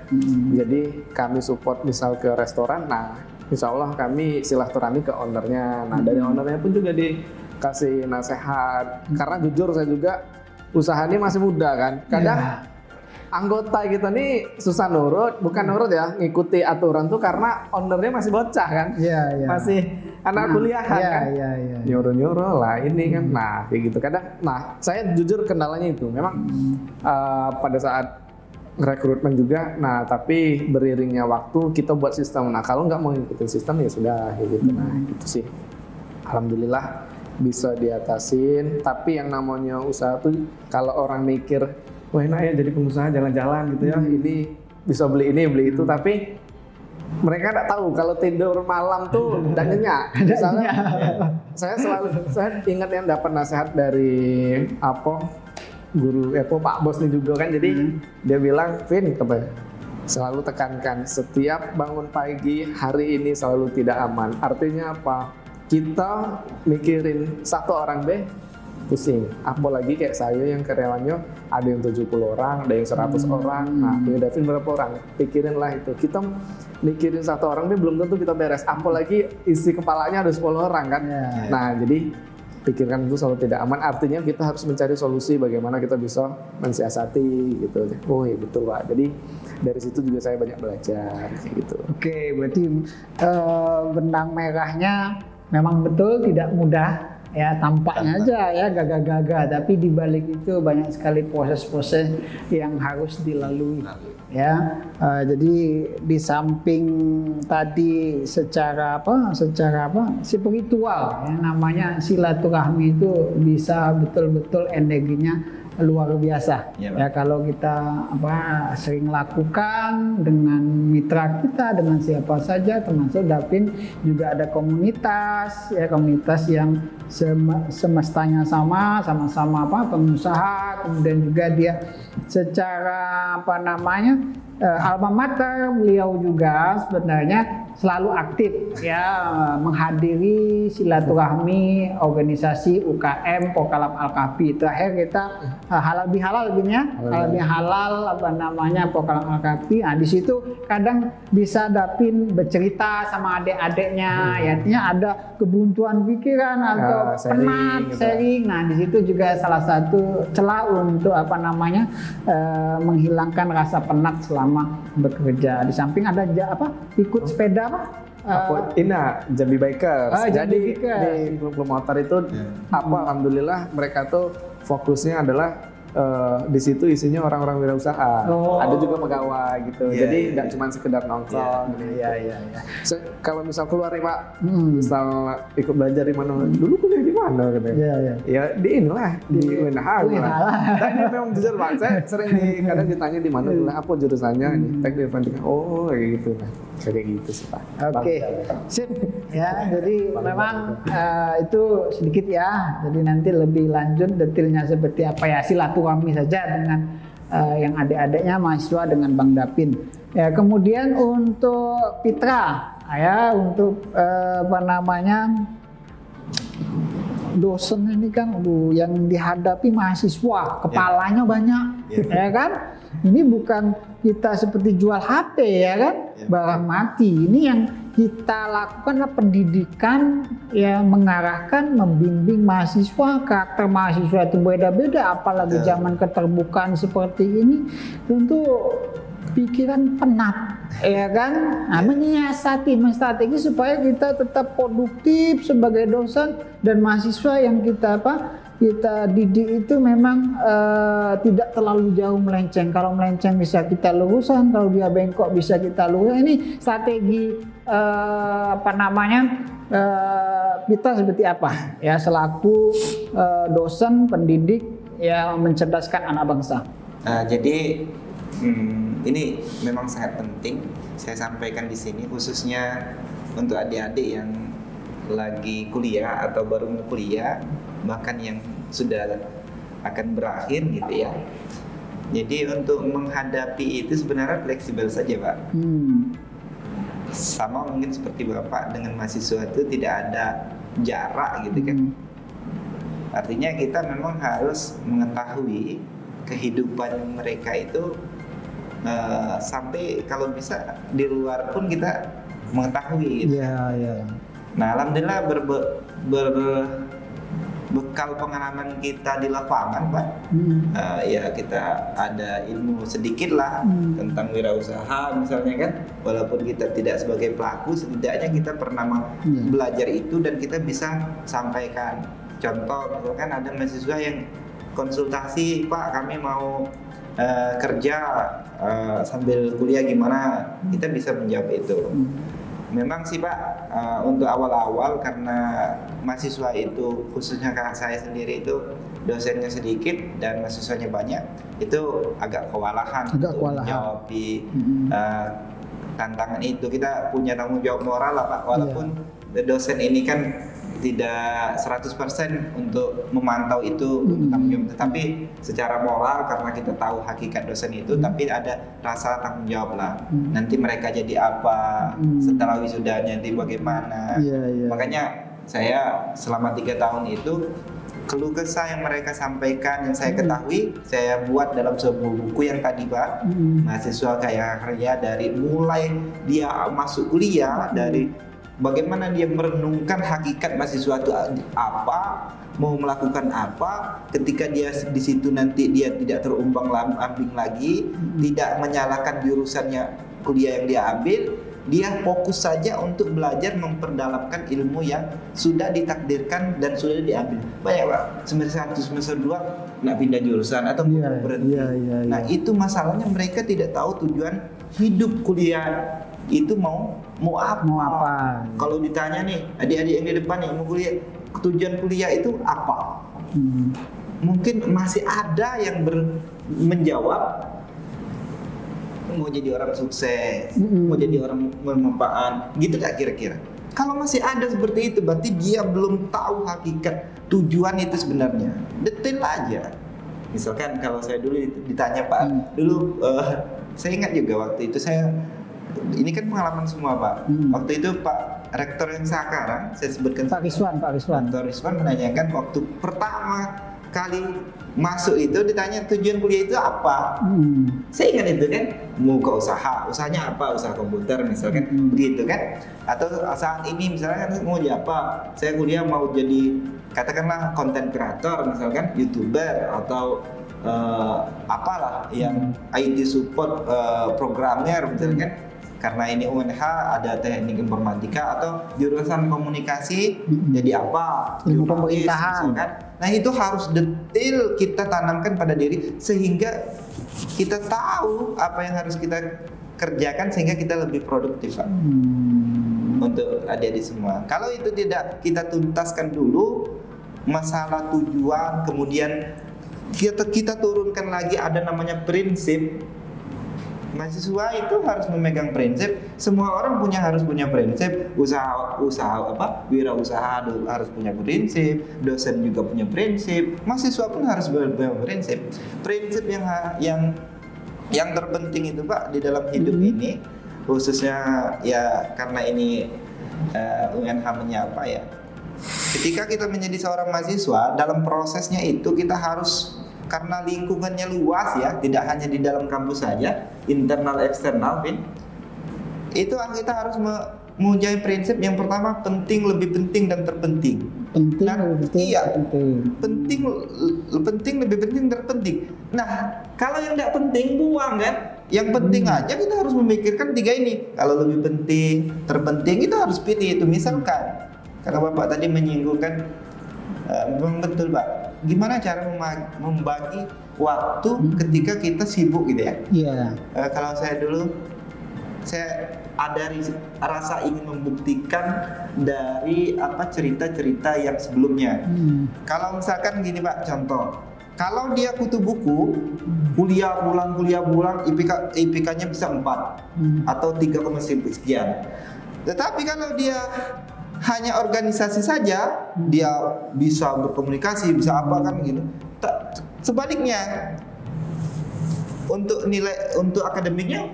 Jadi kami support misal ke restoran, nah insya Allah kami silaturahmi ke ownernya. Nah dari ownernya pun juga dikasih nasihat. Karena jujur saya juga usaha ini masih muda kan. Kadang anggota kita nih susah bukan nurut ya, ngikuti aturan tuh karena ownernya masih bocah kan, masih anak kuliahan kan, nyuruh lah ini kan, nah kayak gitu kadang. Nah saya jujur kendalanya itu memang pada saat rekrutmen juga, nah tapi beriringnya waktu kita buat sistem. Nah kalau nggak mau ngikutin sistem ya sudah kayak gitu. Nah itu sih alhamdulillah bisa diatasin. Tapi yang namanya usaha tuh kalau orang mikir wah enak ya jadi pengusaha jalan-jalan gitu ya, ini bisa beli ini beli itu, tapi mereka nggak tahu kalau tidur malam tuh udah nyenyak. Misalnya, saya ingat yang dapat nasihat dari guru Pak Bos nih juga kan. Jadi dia bilang, Vin, selalu tekankan setiap bangun pagi hari ini selalu tidak aman. Artinya apa? Kita mikirin satu orang deh pusing. Apalagi kayak saya yang karyawannya ada yang 70 orang, ada yang 100 orang. Nah, punya Davin berapa orang? Pikirinlah itu. Kita mikirin satu orang deh belum tentu kita beres. Apalagi isi kepalanya ada 10 orang kan. Nah, jadi pikirkan itu selalu tidak aman. Artinya kita harus mencari solusi bagaimana kita bisa mensiasati gitu. Oh iya betul Pak. Jadi dari situ juga saya banyak belajar kayak gitu. Oke, berarti benang merahnya memang betul tidak mudah ya, tampaknya aja ya gagah-gagah, tapi di balik itu banyak sekali proses-proses yang harus dilalui ya. Jadi di samping tadi secara spiritual ya, namanya silaturahmi itu bisa betul-betul energinya luar biasa ya, kalau kita sering lakukan dengan mitra kita, dengan siapa saja, termasuk Davin juga ada komunitas yang semestanya sama-sama pengusaha, kemudian juga dia secara alma mater beliau juga sebenarnya selalu aktif ya menghadiri silaturahmi organisasi UKM Pokalam Alkafi. Terakhir kita halal bihalal Pokalam Alkafi. Nah, di situ kadang bisa Davin bercerita sama adik-adiknya, ya, artinya ada kebuntuan pikiran atau penat, sharing. Nah, di situ juga salah satu celah untuk menghilangkan rasa penat selama bekerja. Di samping ada ikut sepeda Jambi Bikers. Jambi Jadi Bikers. di klub motor itu alhamdulillah mereka tuh fokusnya adalah di situ isinya orang-orang wirausaha. Ada juga pegawai gitu. Jadi nggak cuma sekedar nongkrong. Kalau misal keluar nih Pak, misal ikut belajar di mana, dulu kuliah di mana katanya. Ya di inilah di UNH. Nah ini memang jujur Pak, saya sering kadang ditanya di mana kuliah, apa jurusannya, teknik informatika. Oh kayak gitu lah. Kayak gitu sih Pak. Oke, sip ya. Jadi memang itu sedikit ya. Jadi nanti lebih lanjut detailnya seperti apa ya, silaturahmi saja dengan yang adik-adiknya mahasiswa dengan Bang Davin. Ya, kemudian untuk Pitra ya, untuk dosen ini kan yang dihadapi mahasiswa, kepalanya banyak, ya kan? Ini bukan kita seperti jual HP ya kan, barang mati. Ini yang kita lakukan adalah pendidikan yang mengarahkan, membimbing mahasiswa. Karakter mahasiswa itu beda-beda, apalagi zaman keterbukaan seperti ini, tentu pikiran penat, ya kan? Nah, menyiasati, menstrategi supaya kita tetap produktif sebagai dosen dan mahasiswa yang kita didik itu memang tidak terlalu jauh melenceng. Kalau melenceng bisa kita luruskan, kalau dia bengkok bisa kita luruskan. Ini strategi kita seperti apa ya selaku dosen pendidik yang mencerdaskan anak bangsa. Jadi ini memang sangat penting saya sampaikan di sini, khususnya untuk adik-adik yang lagi kuliah atau baru mau kuliah, bahkan yang sudah akan berakhir gitu ya. Jadi untuk menghadapi itu sebenarnya fleksibel saja Pak. Sama mungkin seperti Bapak dengan mahasiswa itu tidak ada jarak gitu kan. Artinya kita memang harus mengetahui kehidupan mereka itu sampai kalau bisa di luar pun kita mengetahui gitu. Nah, alhamdulillah bekal pengalaman kita di lapangan Pak, ya kita ada ilmu sedikit lah tentang wirausaha misalnya kan, walaupun kita tidak sebagai pelaku, setidaknya kita pernah belajar itu dan kita bisa sampaikan. Contoh misalkan ada mahasiswa yang konsultasi, Pak kami mau kerja sambil kuliah gimana, kita bisa menjawab itu. Memang sih Pak, untuk awal-awal karena mahasiswa itu, khususnya kakak saya sendiri itu dosennya sedikit dan mahasiswanya banyak, itu agak kewalahan untuk menjawab di tantangan itu. Kita punya tanggung jawab moral lah Pak, walaupun dosen ini kan tidak 100% untuk memantau itu tanggung jawab, tetapi secara moral karena kita tahu hakikat dosen itu, tapi ada rasa tanggung jawab lah. Nanti mereka jadi apa setelah wisudanya, nanti bagaimana. Makanya saya selama 3 tahun itu keluh kesah yang mereka sampaikan, yang saya ketahui, saya buat dalam sebuah buku yang tadi Pak, mahasiswa kaya karya, dari mulai dia masuk kuliah, dari bagaimana dia merenungkan hakikat mahasiswa itu apa, mau melakukan apa, ketika dia di situ nanti dia tidak terumbang-ambing lagi, tidak menyalahkan jurusannya kuliah yang dia ambil, dia fokus saja untuk belajar memperdalamkan ilmu yang sudah ditakdirkan dan sudah diambil. Banyak Pak, semester 1, semester 2 nggak pindah jurusan atau berhenti. Nah itu masalahnya, mereka tidak tahu tujuan hidup kuliah itu mau apa. Kalau ditanya nih adik-adik yang di depan nih mau kuliah, tujuan kuliah itu apa? Mungkin masih ada yang menjawab mau jadi orang sukses, mau jadi orang bermanfaat, gitu tak kira-kira? Kalau masih ada seperti itu, berarti dia belum tahu hakikat tujuan itu sebenarnya. Detail aja. Misalkan kalau saya dulu ditanya Pak, dulu saya ingat juga waktu itu ini kan pengalaman semua Pak. Waktu itu Pak Rektor yang sekarang saya sebutkan, Pak Rizwan. Dr. Rizwan menanyakan waktu pertama kali masuk itu ditanya tujuan kuliah itu apa. Saya ingat itu kan, mau ke usahanya apa, usaha komputer misalkan, begitu kan. Atau saat ini misalnya kan mau jadi apa, saya kuliah mau jadi katakanlah konten kreator misalkan, YouTuber atau apalah yang IT support, programmer misalkan kan. Karena ini UNH ada teknik informatika atau jurusan komunikasi, jadi apa? Ilmu pemerintahan. Nah itu harus detail kita tanamkan pada diri sehingga kita tahu apa yang harus kita kerjakan sehingga kita lebih produktif Pak. Untuk adik-adik semua. Kalau itu tidak kita tuntaskan dulu masalah tujuan, kemudian kita turunkan lagi ada namanya prinsip. Mahasiswa itu harus memegang prinsip. Semua orang harus punya prinsip. Usaha wirausaha harus punya prinsip. Dosen juga punya prinsip. Mahasiswa pun harus punya prinsip. Prinsip yang terpenting itu Pak di dalam hidup ini, khususnya ya karena ini UNH menyapa ya. Ketika kita menjadi seorang mahasiswa, dalam prosesnya itu kita harus, karena lingkungannya luas ya, tidak hanya di dalam kampus saja, internal eksternal, itu kita harus mempunyai prinsip yang pertama, penting, lebih penting dan terpenting. Penting, lebih penting, terpenting. Nah, kalau yang tidak penting buang kan. Yang penting aja kita harus memikirkan 3 ini. Kalau lebih penting, terpenting kita harus pilih itu. Misalkan, karena Bapak tadi menyinggungkan, betul Pak. Gimana cara membagi waktu ketika kita sibuk gitu ya? Kalau saya dulu, saya ada rasa ingin membuktikan dari cerita-cerita yang sebelumnya. Kalau misalkan gini Pak, contoh, kalau dia kutu buku, kuliah pulang, IPK-nya bisa 4 atau 3,9 sekian. Tetapi kalau dia hanya organisasi saja, dia bisa berkomunikasi, bisa apa kan gitu. Sebaliknya, untuk nilai, untuk akademiknya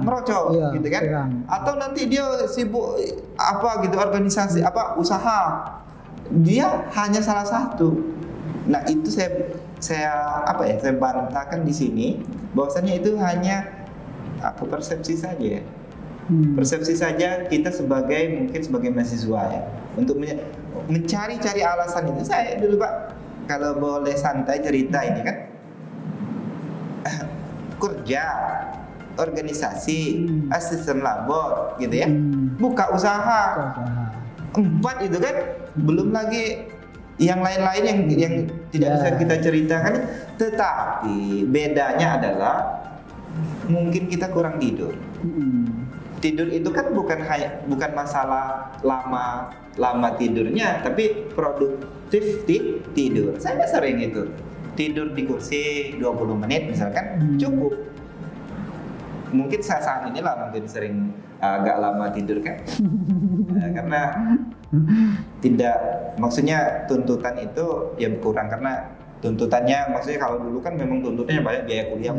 merocok, gitu kan? Kurang. Atau nanti dia sibuk organisasi, usaha, dia hanya salah satu. Nah itu saya bantahkan di sini, bahwasanya itu hanya persepsi saja. Persepsi saja kita mungkin sebagai mahasiswa ya, untuk mencari-cari alasan itu. Saya dulu Pak, kalau boleh santai cerita ini kan, kerja, organisasi, asisten labor gitu ya, buka usaha, 4 itu kan, belum lagi yang lain-lain yang tidak bisa kita ceritakan. Tetapi bedanya adalah mungkin kita kurang tidur. Tidur itu kan bukan masalah lama tidurnya, tapi produktif tidur. Saya sering itu tidur di kursi 20 menit misalkan cukup. mungkin saat inilah mungkin sering agak lama tidur kan. Karena tidak, maksudnya tuntutan itu ya berkurang karena tuntutannya, maksudnya kalau dulu kan memang tuntutannya banyak, biaya kuliah,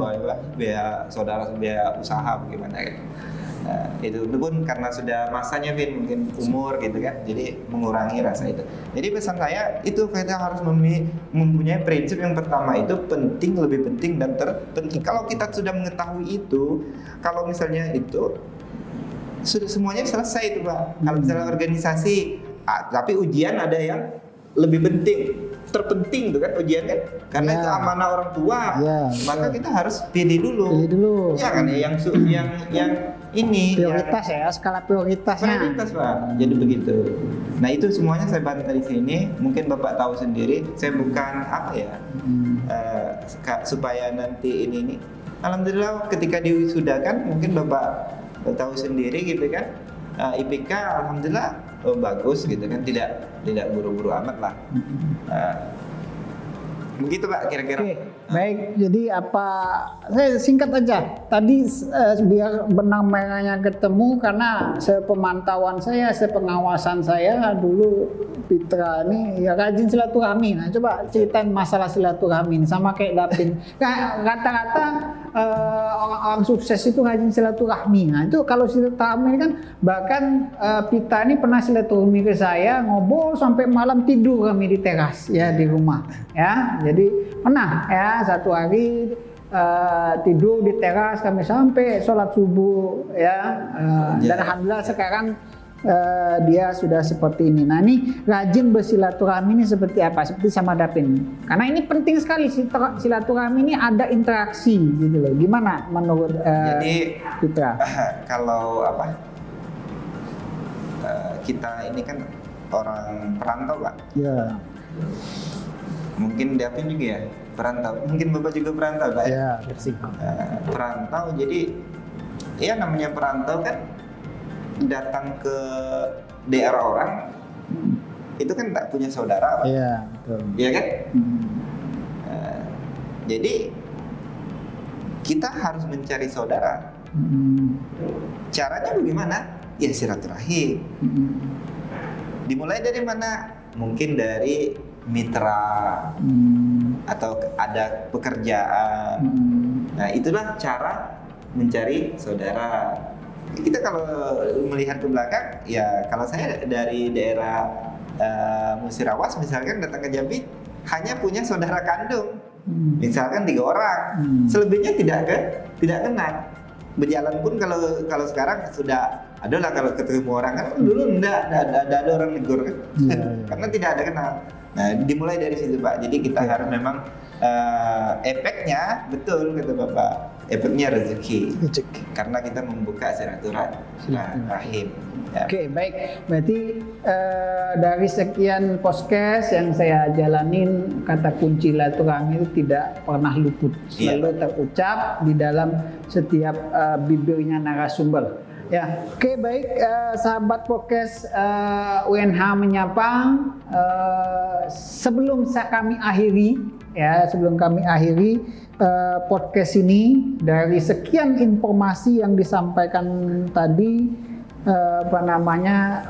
biaya saudara, biaya usaha bagaimana kan. Nah, itu pun karena sudah masanya Vin, mungkin umur gitu kan, jadi mengurangi rasa itu. Jadi pesan saya itu kita harus mempunyai prinsip yang pertama itu penting, lebih penting dan terpenting. Kalau kita sudah mengetahui itu, kalau misalnya itu sudah semuanya selesai itu Pak. Kalau misalnya organisasi, tapi ujian ada yang lebih penting, terpenting tuh kan ujian kan, karena itu amanah orang tua, maka kita harus pilih dulu. Ya kan, yang ini prioritas ya, skala prioritasnya. Prioritas Pak, jadi begitu. Nah itu semuanya saya bantah di sini. Mungkin Bapak tahu sendiri, saya bukan apa ya, supaya nanti ini. Alhamdulillah ketika diwisudakan, mungkin Bapak tahu sendiri gitu kan, IPK alhamdulillah bagus gitu kan, tidak buru-buru amat lah. Begitu Pak kira-kira. Oke, baik. Jadi saya singkat aja. Tadi biar benang merahnya ketemu, karena sepemantauan saya, sepengawasan saya dulu Pitra ini ya rajin silaturahmi. Nah, coba ceritain masalah silaturahmi ini sama kayak Dapin. Rata-rata orang-orang sukses itu rajin silaturahmi. Nah, itu kalau silaturahmi kan, bahkan Pita ini pernah silaturahmi ke saya, ngobrol sampai malam, tidur kami di teras ya di rumah ya. Jadi pernah ya satu hari tidur di teras kami sampai sholat subuh ya. Dan alhamdulillah sekarang dia sudah seperti ini. Nah ini rajin bersilaturahmi ini seperti apa? Seperti sama Dapin. Karena ini penting sekali, silaturahmi ini ada interaksi gitu loh. Gimana menurut Pitra? Kalau kita ini kan orang perantau Pak. Ya. Mungkin Dapin juga ya perantau, mungkin Bapak juga perantau Pak ya? Bersih. Perantau, jadi ya namanya perantau kan datang ke daerah orang, itu kan tak punya saudara Pak. Iya, betul. Iya kan? Jadi kita harus mencari saudara. Caranya bagaimana? Ya silaturahim. Dimulai dari mana? Mungkin dari mitra atau ada pekerjaan. Nah itulah cara mencari saudara. Kita kalau melihat ke belakang, ya kalau saya dari daerah Musirawas misalkan datang ke Jambi hanya punya saudara kandung, misalkan 3 orang, selebihnya tidak kenal. Berjalan pun kalau sekarang sudah adalah kalau ketemu orang kan dulu enggak ada orang negur kan, karena tidak ada kenal. Nah dimulai dari situ Pak. Jadi kita harus memang efeknya betul kata Bapak, efeknya rezeki. Karena kita membuka silaturahim. Ya. Oke, baik. Berarti dari sekian podcast yang saya jalanin, kata kunci silaturahmi itu tidak pernah luput, selalu terucap di dalam setiap bibirnya narasumber. Ya, oke baik, sahabat podcast UNH Menyapa. Sebelum kami akhiri podcast ini, dari sekian informasi yang disampaikan tadi,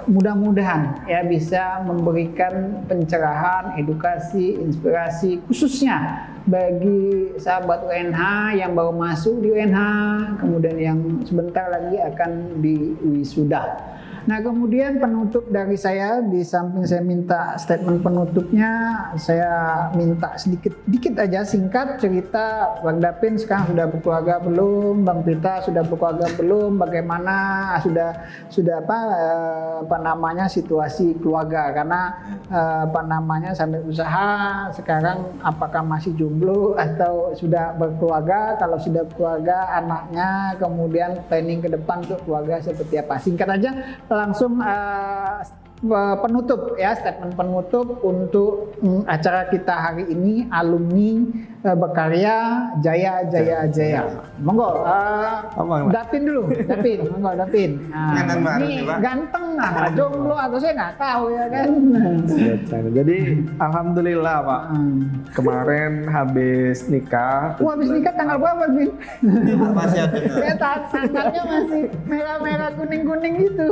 mudah-mudahan ya bisa memberikan pencerahan, edukasi, inspirasi khususnya bagi sahabat UNH yang baru masuk di UNH, kemudian yang sebentar lagi akan diwisuda. Nah kemudian penutup dari saya, di samping saya minta statement penutupnya, saya minta dikit aja singkat cerita Bang Dapin sekarang sudah berkeluarga belum, Bang Pita sudah berkeluarga belum, bagaimana sudah situasi keluarga, karena sambil usaha sekarang apakah masih jomblo atau sudah berkeluarga, kalau sudah berkeluarga anaknya, kemudian planning ke depan untuk keluarga seperti apa, singkat aja. Langsung penutup ya, statement penutup untuk acara kita hari ini, alumni berkarya, jaya. Monggo, Abang, Dapin dulu, monggo Dapin. Kanan bareng Ini nih, Pak. ganteng lah, jomblo atau saya nggak tahu ya kan. Jadi alhamdulillah Pak, kemarin habis nikah. Habis nikah tanggal berapa, Bin? Masih ada. Ya tanggalnya masih merah-merah kuning-kuning gitu.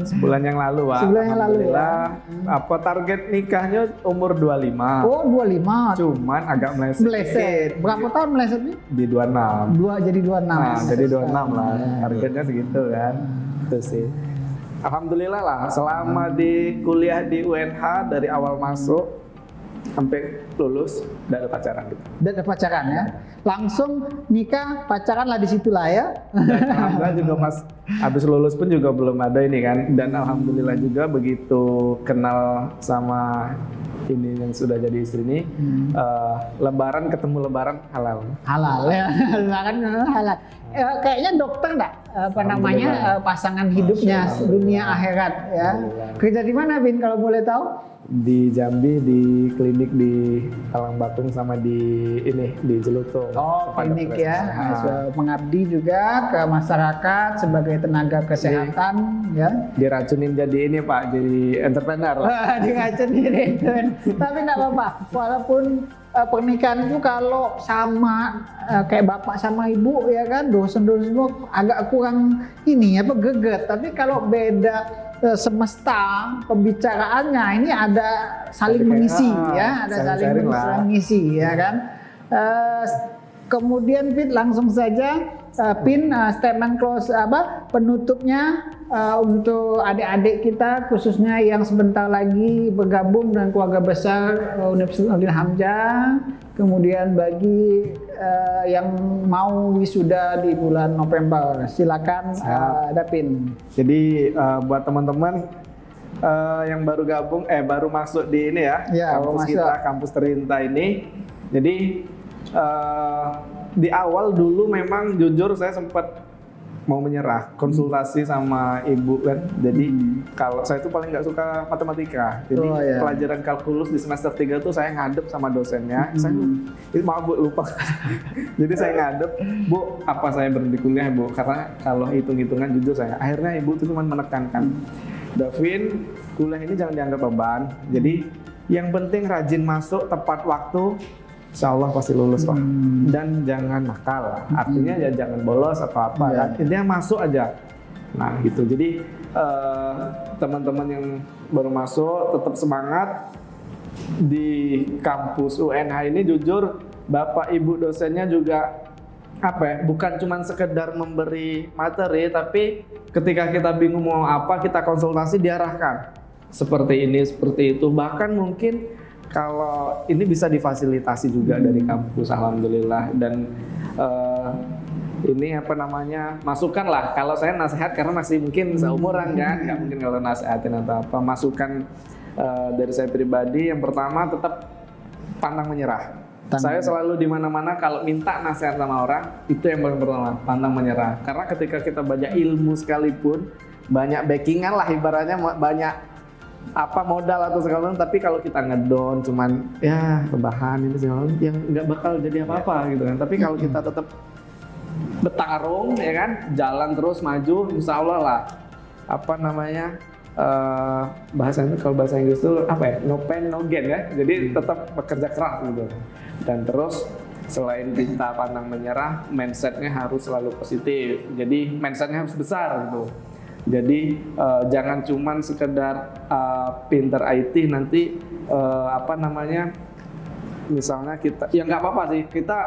Sebulan yang lalu Pak. Sebulan yang lalu, Alhamdulillah, apa target nikahnya umur 25. Oh, 25. Cuman agak meleset. Meleset. Berapa tahun melesetnya? Di 26. Jadi 26. Nah, jadi 26 lah. Targetnya segitu kan. Itu sih. Alhamdulillah lah, selama di kuliah di UNH dari awal masuk sampai lulus udah ada pacaran gitu. Dan ada pacaran ya. Langsung nikah, pacaran lah di situ lah ya. Dan alhamdulillah juga pas habis lulus pun juga belum ada ini kan. Dan alhamdulillah juga begitu kenal sama ini yang sudah jadi istri ini, lebaran ketemu lebaran halal. Halal ya, kan halal. Kayaknya dokter enggak apa namanya pasangan hidupnya dunia akhirat ya. Kerja di mana, Bin, kalau boleh tahu? Di Jambi, di klinik di Talang Bakung sama di ini di Jelutung. Oh, Tempat klinik dokter ya. spesialis. Mengabdi juga ke masyarakat sebagai tenaga kesehatan ya. Diracunin jadi ini Pak, jadi entrepreneur. Wah, diracunin itu. Tapi enggak apa-apa. Walaupun pernikahan itu kalau sama kayak bapak sama ibu ya kan, dosen-dosen agak kurang ini apa geget. Tapi kalau beda semesta pembicaraannya ini ada saling mengisi ya, ada saling mengisi ya kan. Kemudian Pin langsung saja Pin statement close penutupnya untuk adik-adik kita khususnya yang sebentar lagi bergabung dengan keluarga besar Universitas Nurdin Hamzah, kemudian bagi yang mau wisuda di bulan November, silakan Dapin. Jadi buat teman-teman yang baru gabung, baru masuk di ini ya, kampus kita, kampus Terinta ini. Jadi di awal dulu memang jujur saya sempat mau menyerah, konsultasi sama ibu kan. Jadi kalau saya itu paling nggak suka matematika. Jadi pelajaran kalkulus di semester 3 tuh saya ngadep sama dosennya. Saya maaf Bu, lupa. Jadi saya ngadep, Bu, apa saya berhenti kuliah Bu? Karena kalau hitung-hitungan jujur saya. Akhirnya ibu tuh cuma menekankan, Davin, kuliah ini jangan dianggap beban. Jadi yang penting rajin masuk tepat waktu. Insya Allah pasti lulus Pak. Dan jangan nakal, artinya ya jangan bolos atau apa kan. Intinya masuk aja. Nah gitu, jadi teman-teman yang baru masuk tetap semangat. Di kampus UNH ini jujur Bapak Ibu dosennya juga bukan cuma sekedar memberi materi, tapi ketika kita bingung mau apa, kita konsultasi diarahkan. Seperti ini, seperti itu, bahkan mungkin kalau ini bisa difasilitasi juga dari kampus, alhamdulillah. Dan ini masukan lah. Kalau saya nasihat karena masih mungkin seumuran kan, nggak mungkin kalau nasihatin atau apa. Masukan dari saya pribadi, yang pertama tetap pantang menyerah. Saya selalu di mana-mana kalau minta nasihat sama orang, itu yang paling pertama, pantang menyerah. Karena ketika kita banyak ilmu sekalipun, banyak backingan lah ibaratnya, banyak modal atau segala macam, tapi kalau kita ngedown cuman ya rebahan ini segala macam, yang nggak bakal jadi apa-apa gitu kan. Tapi kalau kita tetap bertarung ya kan, jalan terus maju, insya Allah lah bahasanya, kalau bahasa Inggris itu no pain no gain ya. Jadi tetap bekerja keras gitu. Dan terus selain kita pantang menyerah, mindsetnya harus selalu positif. Jadi mindsetnya harus besar gitu. Jadi jangan cuman sekedar pinter IT nanti misalnya kita ya nggak apa-apa sih, kita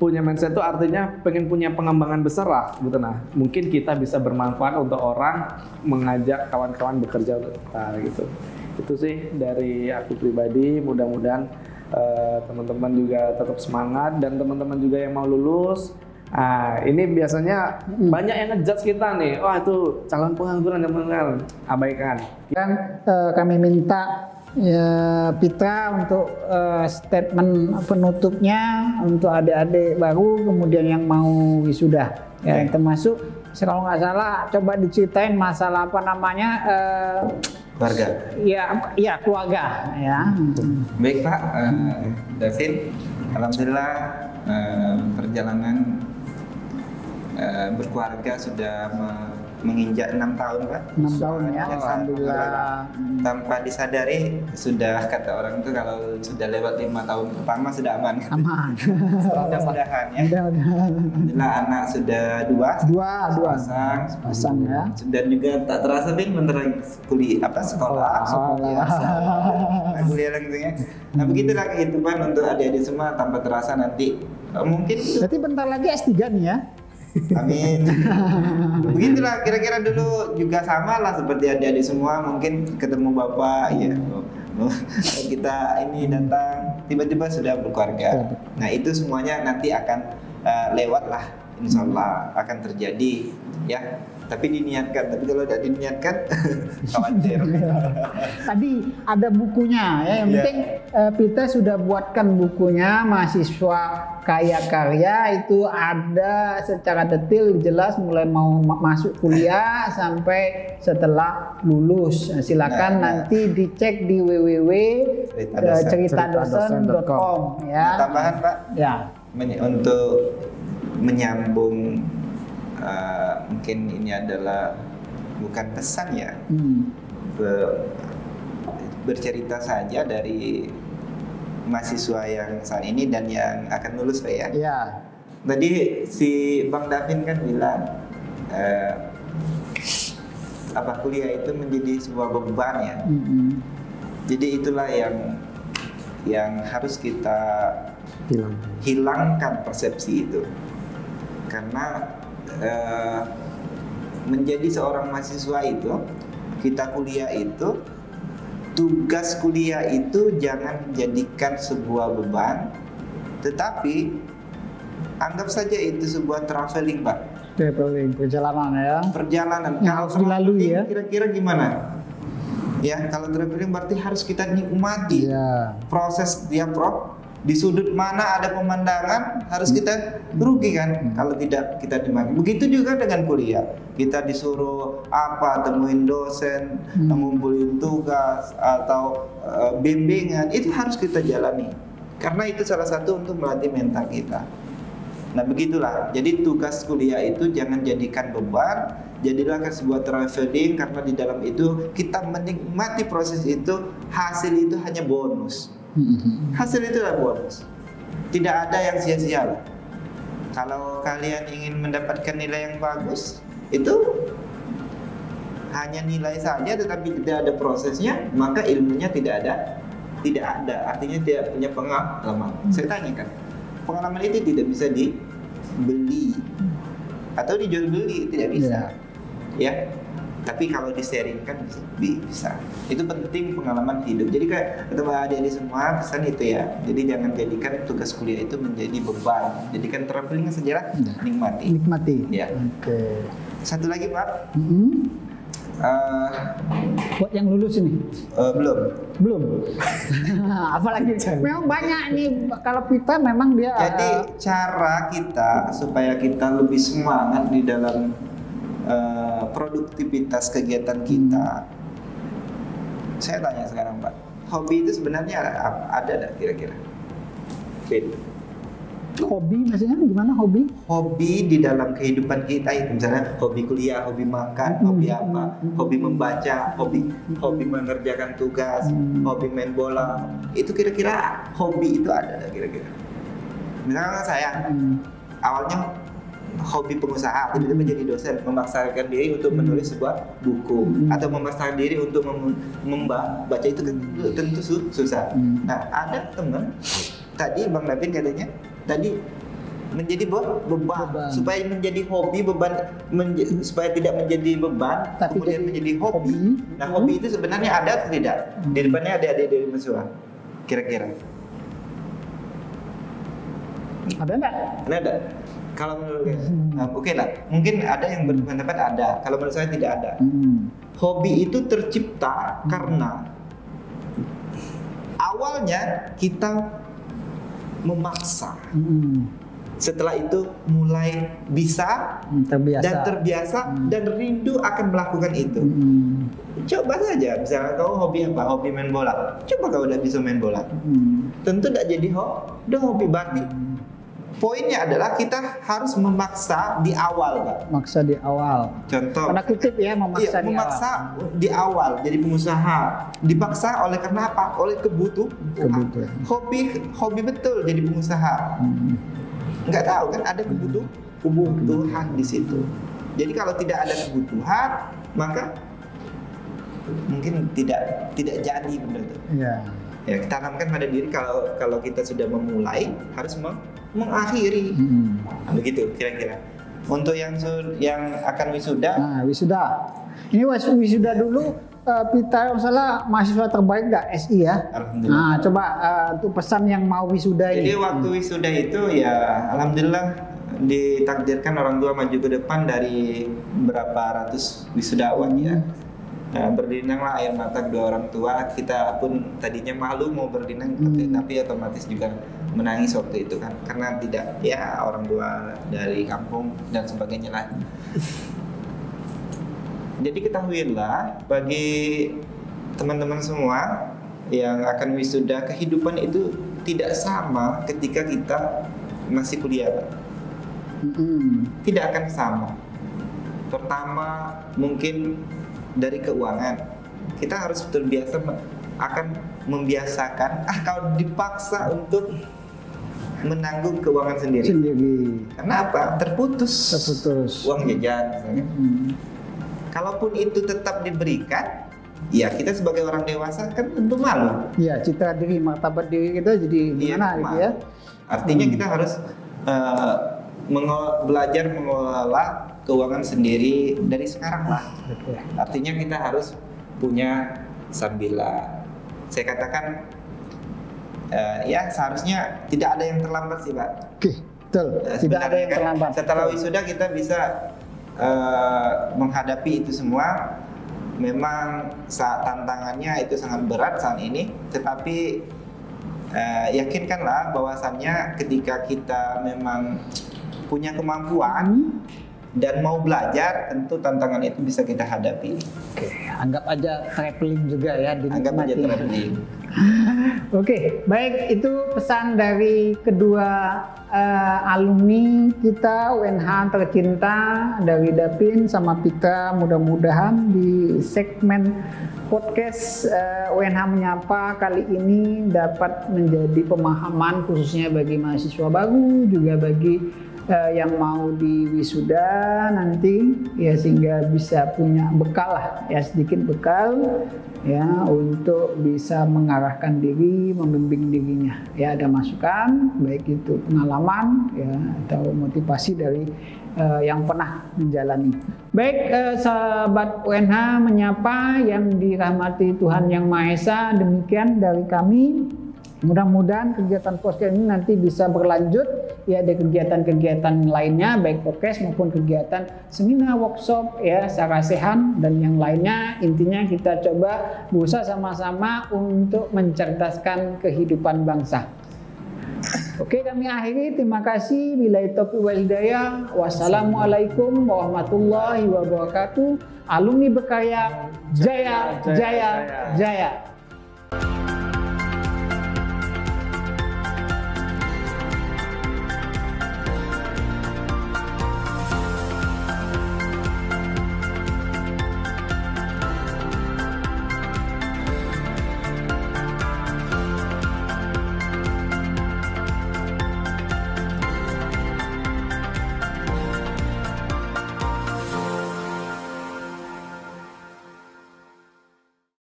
punya mindset itu artinya pengen punya pengembangan besar lah gitu. Nah mungkin kita bisa bermanfaat untuk orang, mengajak kawan-kawan bekerja untuk kita gitu. Itu sih dari aku pribadi. Mudah-mudahan teman-teman juga tetap semangat, dan teman-teman juga yang mau lulus. Ini biasanya banyak yang ngejudge kita nih, wah itu calon pengangguran, jangan abaikan. Dan kami minta Pitra untuk statement penutupnya untuk adik-adik baru, kemudian yang mau wisuda. Ya, termasuk kalau nggak salah coba diceritain masalah Warga. Ya keluarga ya. Baik Pak, David, alhamdulillah perjalanan berkeluarga sudah menginjak 6 tahun Pak. 6 tahun ya, alhamdulillah. Tanpa disadari sudah, kata orang itu kalau sudah lewat 5 tahun pertama sudah aman. Aman. Mudah-mudahan ya. Mudah-mudahan. Alhamdulillah anak sudah dua Pasang ya. dan juga tak terasa Bin bentar lagi sekolah. Sekolah. Nah, kuliah lagi gitu ya. Nah begitulah kehidupan untuk adik-adik semua tanpa terasa nanti mungkin. Berarti bentar lagi S3 nih ya. Amin. Begitulah kira-kira dulu juga sama lah seperti adik-adik semua, mungkin ketemu bapak ya. Kita ini datang tiba-tiba sudah berkeluarga. Nah itu semuanya nanti akan lewat lah, insya Allah akan terjadi ya. Tapi diniatkan, tapi kalau tidak diniatkan khawatir. Tadi ada bukunya ya, yang penting kita sudah buatkan bukunya mahasiswa kaya karya, itu ada secara detail jelas mulai mau masuk kuliah sampai setelah lulus. Silakan nanti dicek di www.ceritadosen.com ya. Tambahan Pak Ya. untuk menyambung mungkin ini adalah bukan pesan ya, bercerita saja dari mahasiswa yang saat ini dan yang akan lulus Pak ya. Ya. Tadi si Bang Davin kan bilang kuliah itu menjadi sebuah beban ya. Jadi itulah yang harus kita hilangkan persepsi itu, karena menjadi seorang mahasiswa itu, kita kuliah itu, tugas kuliah itu jangan jadikan sebuah beban, tetapi anggap saja itu sebuah traveling Pak. Traveling, perjalanan ya. Perjalanan. Yang harus dilalui ya. Kira-kira gimana? Ya, kalau traveling berarti harus kita nikmati proses dia Prof. Di sudut mana ada pemandangan harus kita rugi kan kalau tidak kita dimaki. Begitu juga dengan kuliah, kita disuruh temuin dosen, ngumpulin tugas atau bimbingan, itu harus kita jalani karena itu salah satu untuk melatih mental kita. Nah begitulah, jadi tugas kuliah itu jangan jadikan beban, jadilah sebuah traveling, karena di dalam itu kita menikmati proses itu, hasil itu hanya bonus. Hasil itu adalah bonus. Tidak ada yang sia-sia lah. Kalau kalian ingin mendapatkan nilai yang bagus, itu hanya nilai saja tetapi tidak ada prosesnya, maka ilmunya tidak ada. Artinya tidak punya pengalaman. Saya tanyakan, pengalaman itu tidak bisa dibeli atau dijual beli, tidak bisa. Ya. Tapi kalau di-sharingkan bisa. Itu penting pengalaman hidup. Jadi kayak ketemu adik-adik semua, pesan itu ya. Jadi jangan jadikan tugas kuliah itu menjadi beban. Jadikan traveling sajalah, nikmati. Ya. Oke. Satu lagi Pak. Buat yang lulus ini? Belum. Apalagi memang banyak nih, kalau kita memang dia. Jadi cara kita supaya kita lebih semangat di dalam produktivitas kegiatan kita. Saya tanya sekarang Pak, hobi itu sebenarnya ada enggak kira-kira? Hobi maksudnya gimana hobi? Hobi di dalam kehidupan kita itu, misalnya hobi kuliah, hobi makan, hobi apa, hobi membaca, hobi mengerjakan tugas, hobi main bola. Itu kira-kira hobi itu ada enggak kira-kira? Misalnya saya awalnya hobi pengusaha, tiba-tiba menjadi dosen, memaksakan diri untuk menulis sebuah buku atau memaksakan diri untuk membaca, itu kan tentu susah. Nah, ada teman tadi Bang Davin katanya tadi menjadi beban supaya menjadi hobi, supaya tidak menjadi beban, tapi kemudian menjadi hobi. Nah, hobi itu sebenarnya ada atau tidak? Di depannya ada dari mahasiswa. Kira-kira ada enggak? Ada. Kalau menurut saya, oke lah. Mungkin ada yang berpendapat ada. Kalau menurut saya tidak ada. Hobi itu tercipta karena awalnya kita memaksa. Setelah itu mulai bisa dan terbiasa dan rindu akan melakukan itu. Coba saja, misalnya kau hobi apa? Hobi main bola. Coba kau udah bisa main bola. Tentu tidak jadi hobi berarti. Poinnya adalah kita harus memaksa di awal, Pak. Maksa di awal. Contoh. Tanda kutip ya, memaksa di memaksa awal. di awal jadi pengusaha. Dipaksa oleh karena apa? Oleh kebutuhan. Hobi betul jadi pengusaha. Nggak tahu kan ada kebutuhan di situ. Jadi kalau tidak ada kebutuhan, maka mungkin tidak jadi benda itu. Iya. Ya, tanamkan pada diri kalau kita sudah memulai harus mengakhiri. Begitu kira-kira. Untuk yang akan wisuda, Nah, wisuda. Ini wisuda dulu Pita yang salah mahasiswa terbaik nggak SI ya? alhamdulillah. Nah, coba untuk pesan yang mau wisuda Jadi ini. waktu wisuda itu ya alhamdulillah ditakdirkan orang tua maju ke depan dari berapa ratus wisudawan ya. Nah, berdinanglah air mata kedua orang tua. Kita pun tadinya malu mau berdinang, tapi otomatis juga menangis waktu itu kan, karena tidak ya orang tua dari kampung dan sebagainya lah. Jadi ketahuilah bagi teman-teman semua yang akan wisuda, kehidupan itu tidak sama ketika kita masih kuliah, Pak. Tidak akan sama. Pertama mungkin dari keuangan, kita harus terbiasa akan membiasakan kalau dipaksa untuk menanggung keuangan sendiri. Karena apa? Terputus uang jajan misalnya. Kalaupun itu tetap diberikan, ya kita sebagai orang dewasa kan tentu malu. Ya, citra diri, martabat diri kita jadi gimana gitu ya? Artinya kita harus belajar mengelola keuangan sendiri dari sekarang lah. Artinya kita harus punya sambilan. Saya katakan ya seharusnya tidak ada yang terlambat sih, Pak. Oke, betul. Tidak ada yang kan, terlambat. Setelah wisuda kita bisa menghadapi itu semua. Memang saat tantangannya itu sangat berat saat ini, tetapi yakinkanlah bahwasannya ketika kita memang punya kemampuan dan mau belajar, tentu tantangan itu bisa kita hadapi. Oke, anggap aja traveling juga ya, Anggap aja dinikmati. traveling. Oke, baik, itu pesan dari kedua alumni kita UNH tercinta dari Dapin sama Pita. Mudah-mudahan di segmen podcast UNH Menyapa kali ini dapat menjadi pemahaman khususnya bagi mahasiswa baru, juga bagi yang mau di wisuda nanti ya, sehingga bisa punya bekal lah ya, sedikit bekal ya untuk bisa mengarahkan diri, membimbing dirinya ya, ada masukan baik itu pengalaman ya atau motivasi dari yang pernah menjalani. Baik sahabat UNH Menyapa yang dirahmati Tuhan Yang Maha Esa, demikian dari kami. Mudah-mudahan kegiatan podcast ini nanti bisa berlanjut ya, ada kegiatan-kegiatan lainnya baik podcast maupun kegiatan seminar, workshop ya, sarasehan dan yang lainnya. Intinya kita coba berusaha sama-sama untuk mencerdaskan kehidupan bangsa. Oke, kami akhiri. Terima kasih. Billahi taufiq wal hidayah. Wassalamualaikum warahmatullahi wabarakatuh. Alumni berkarya, jaya, jaya, jaya.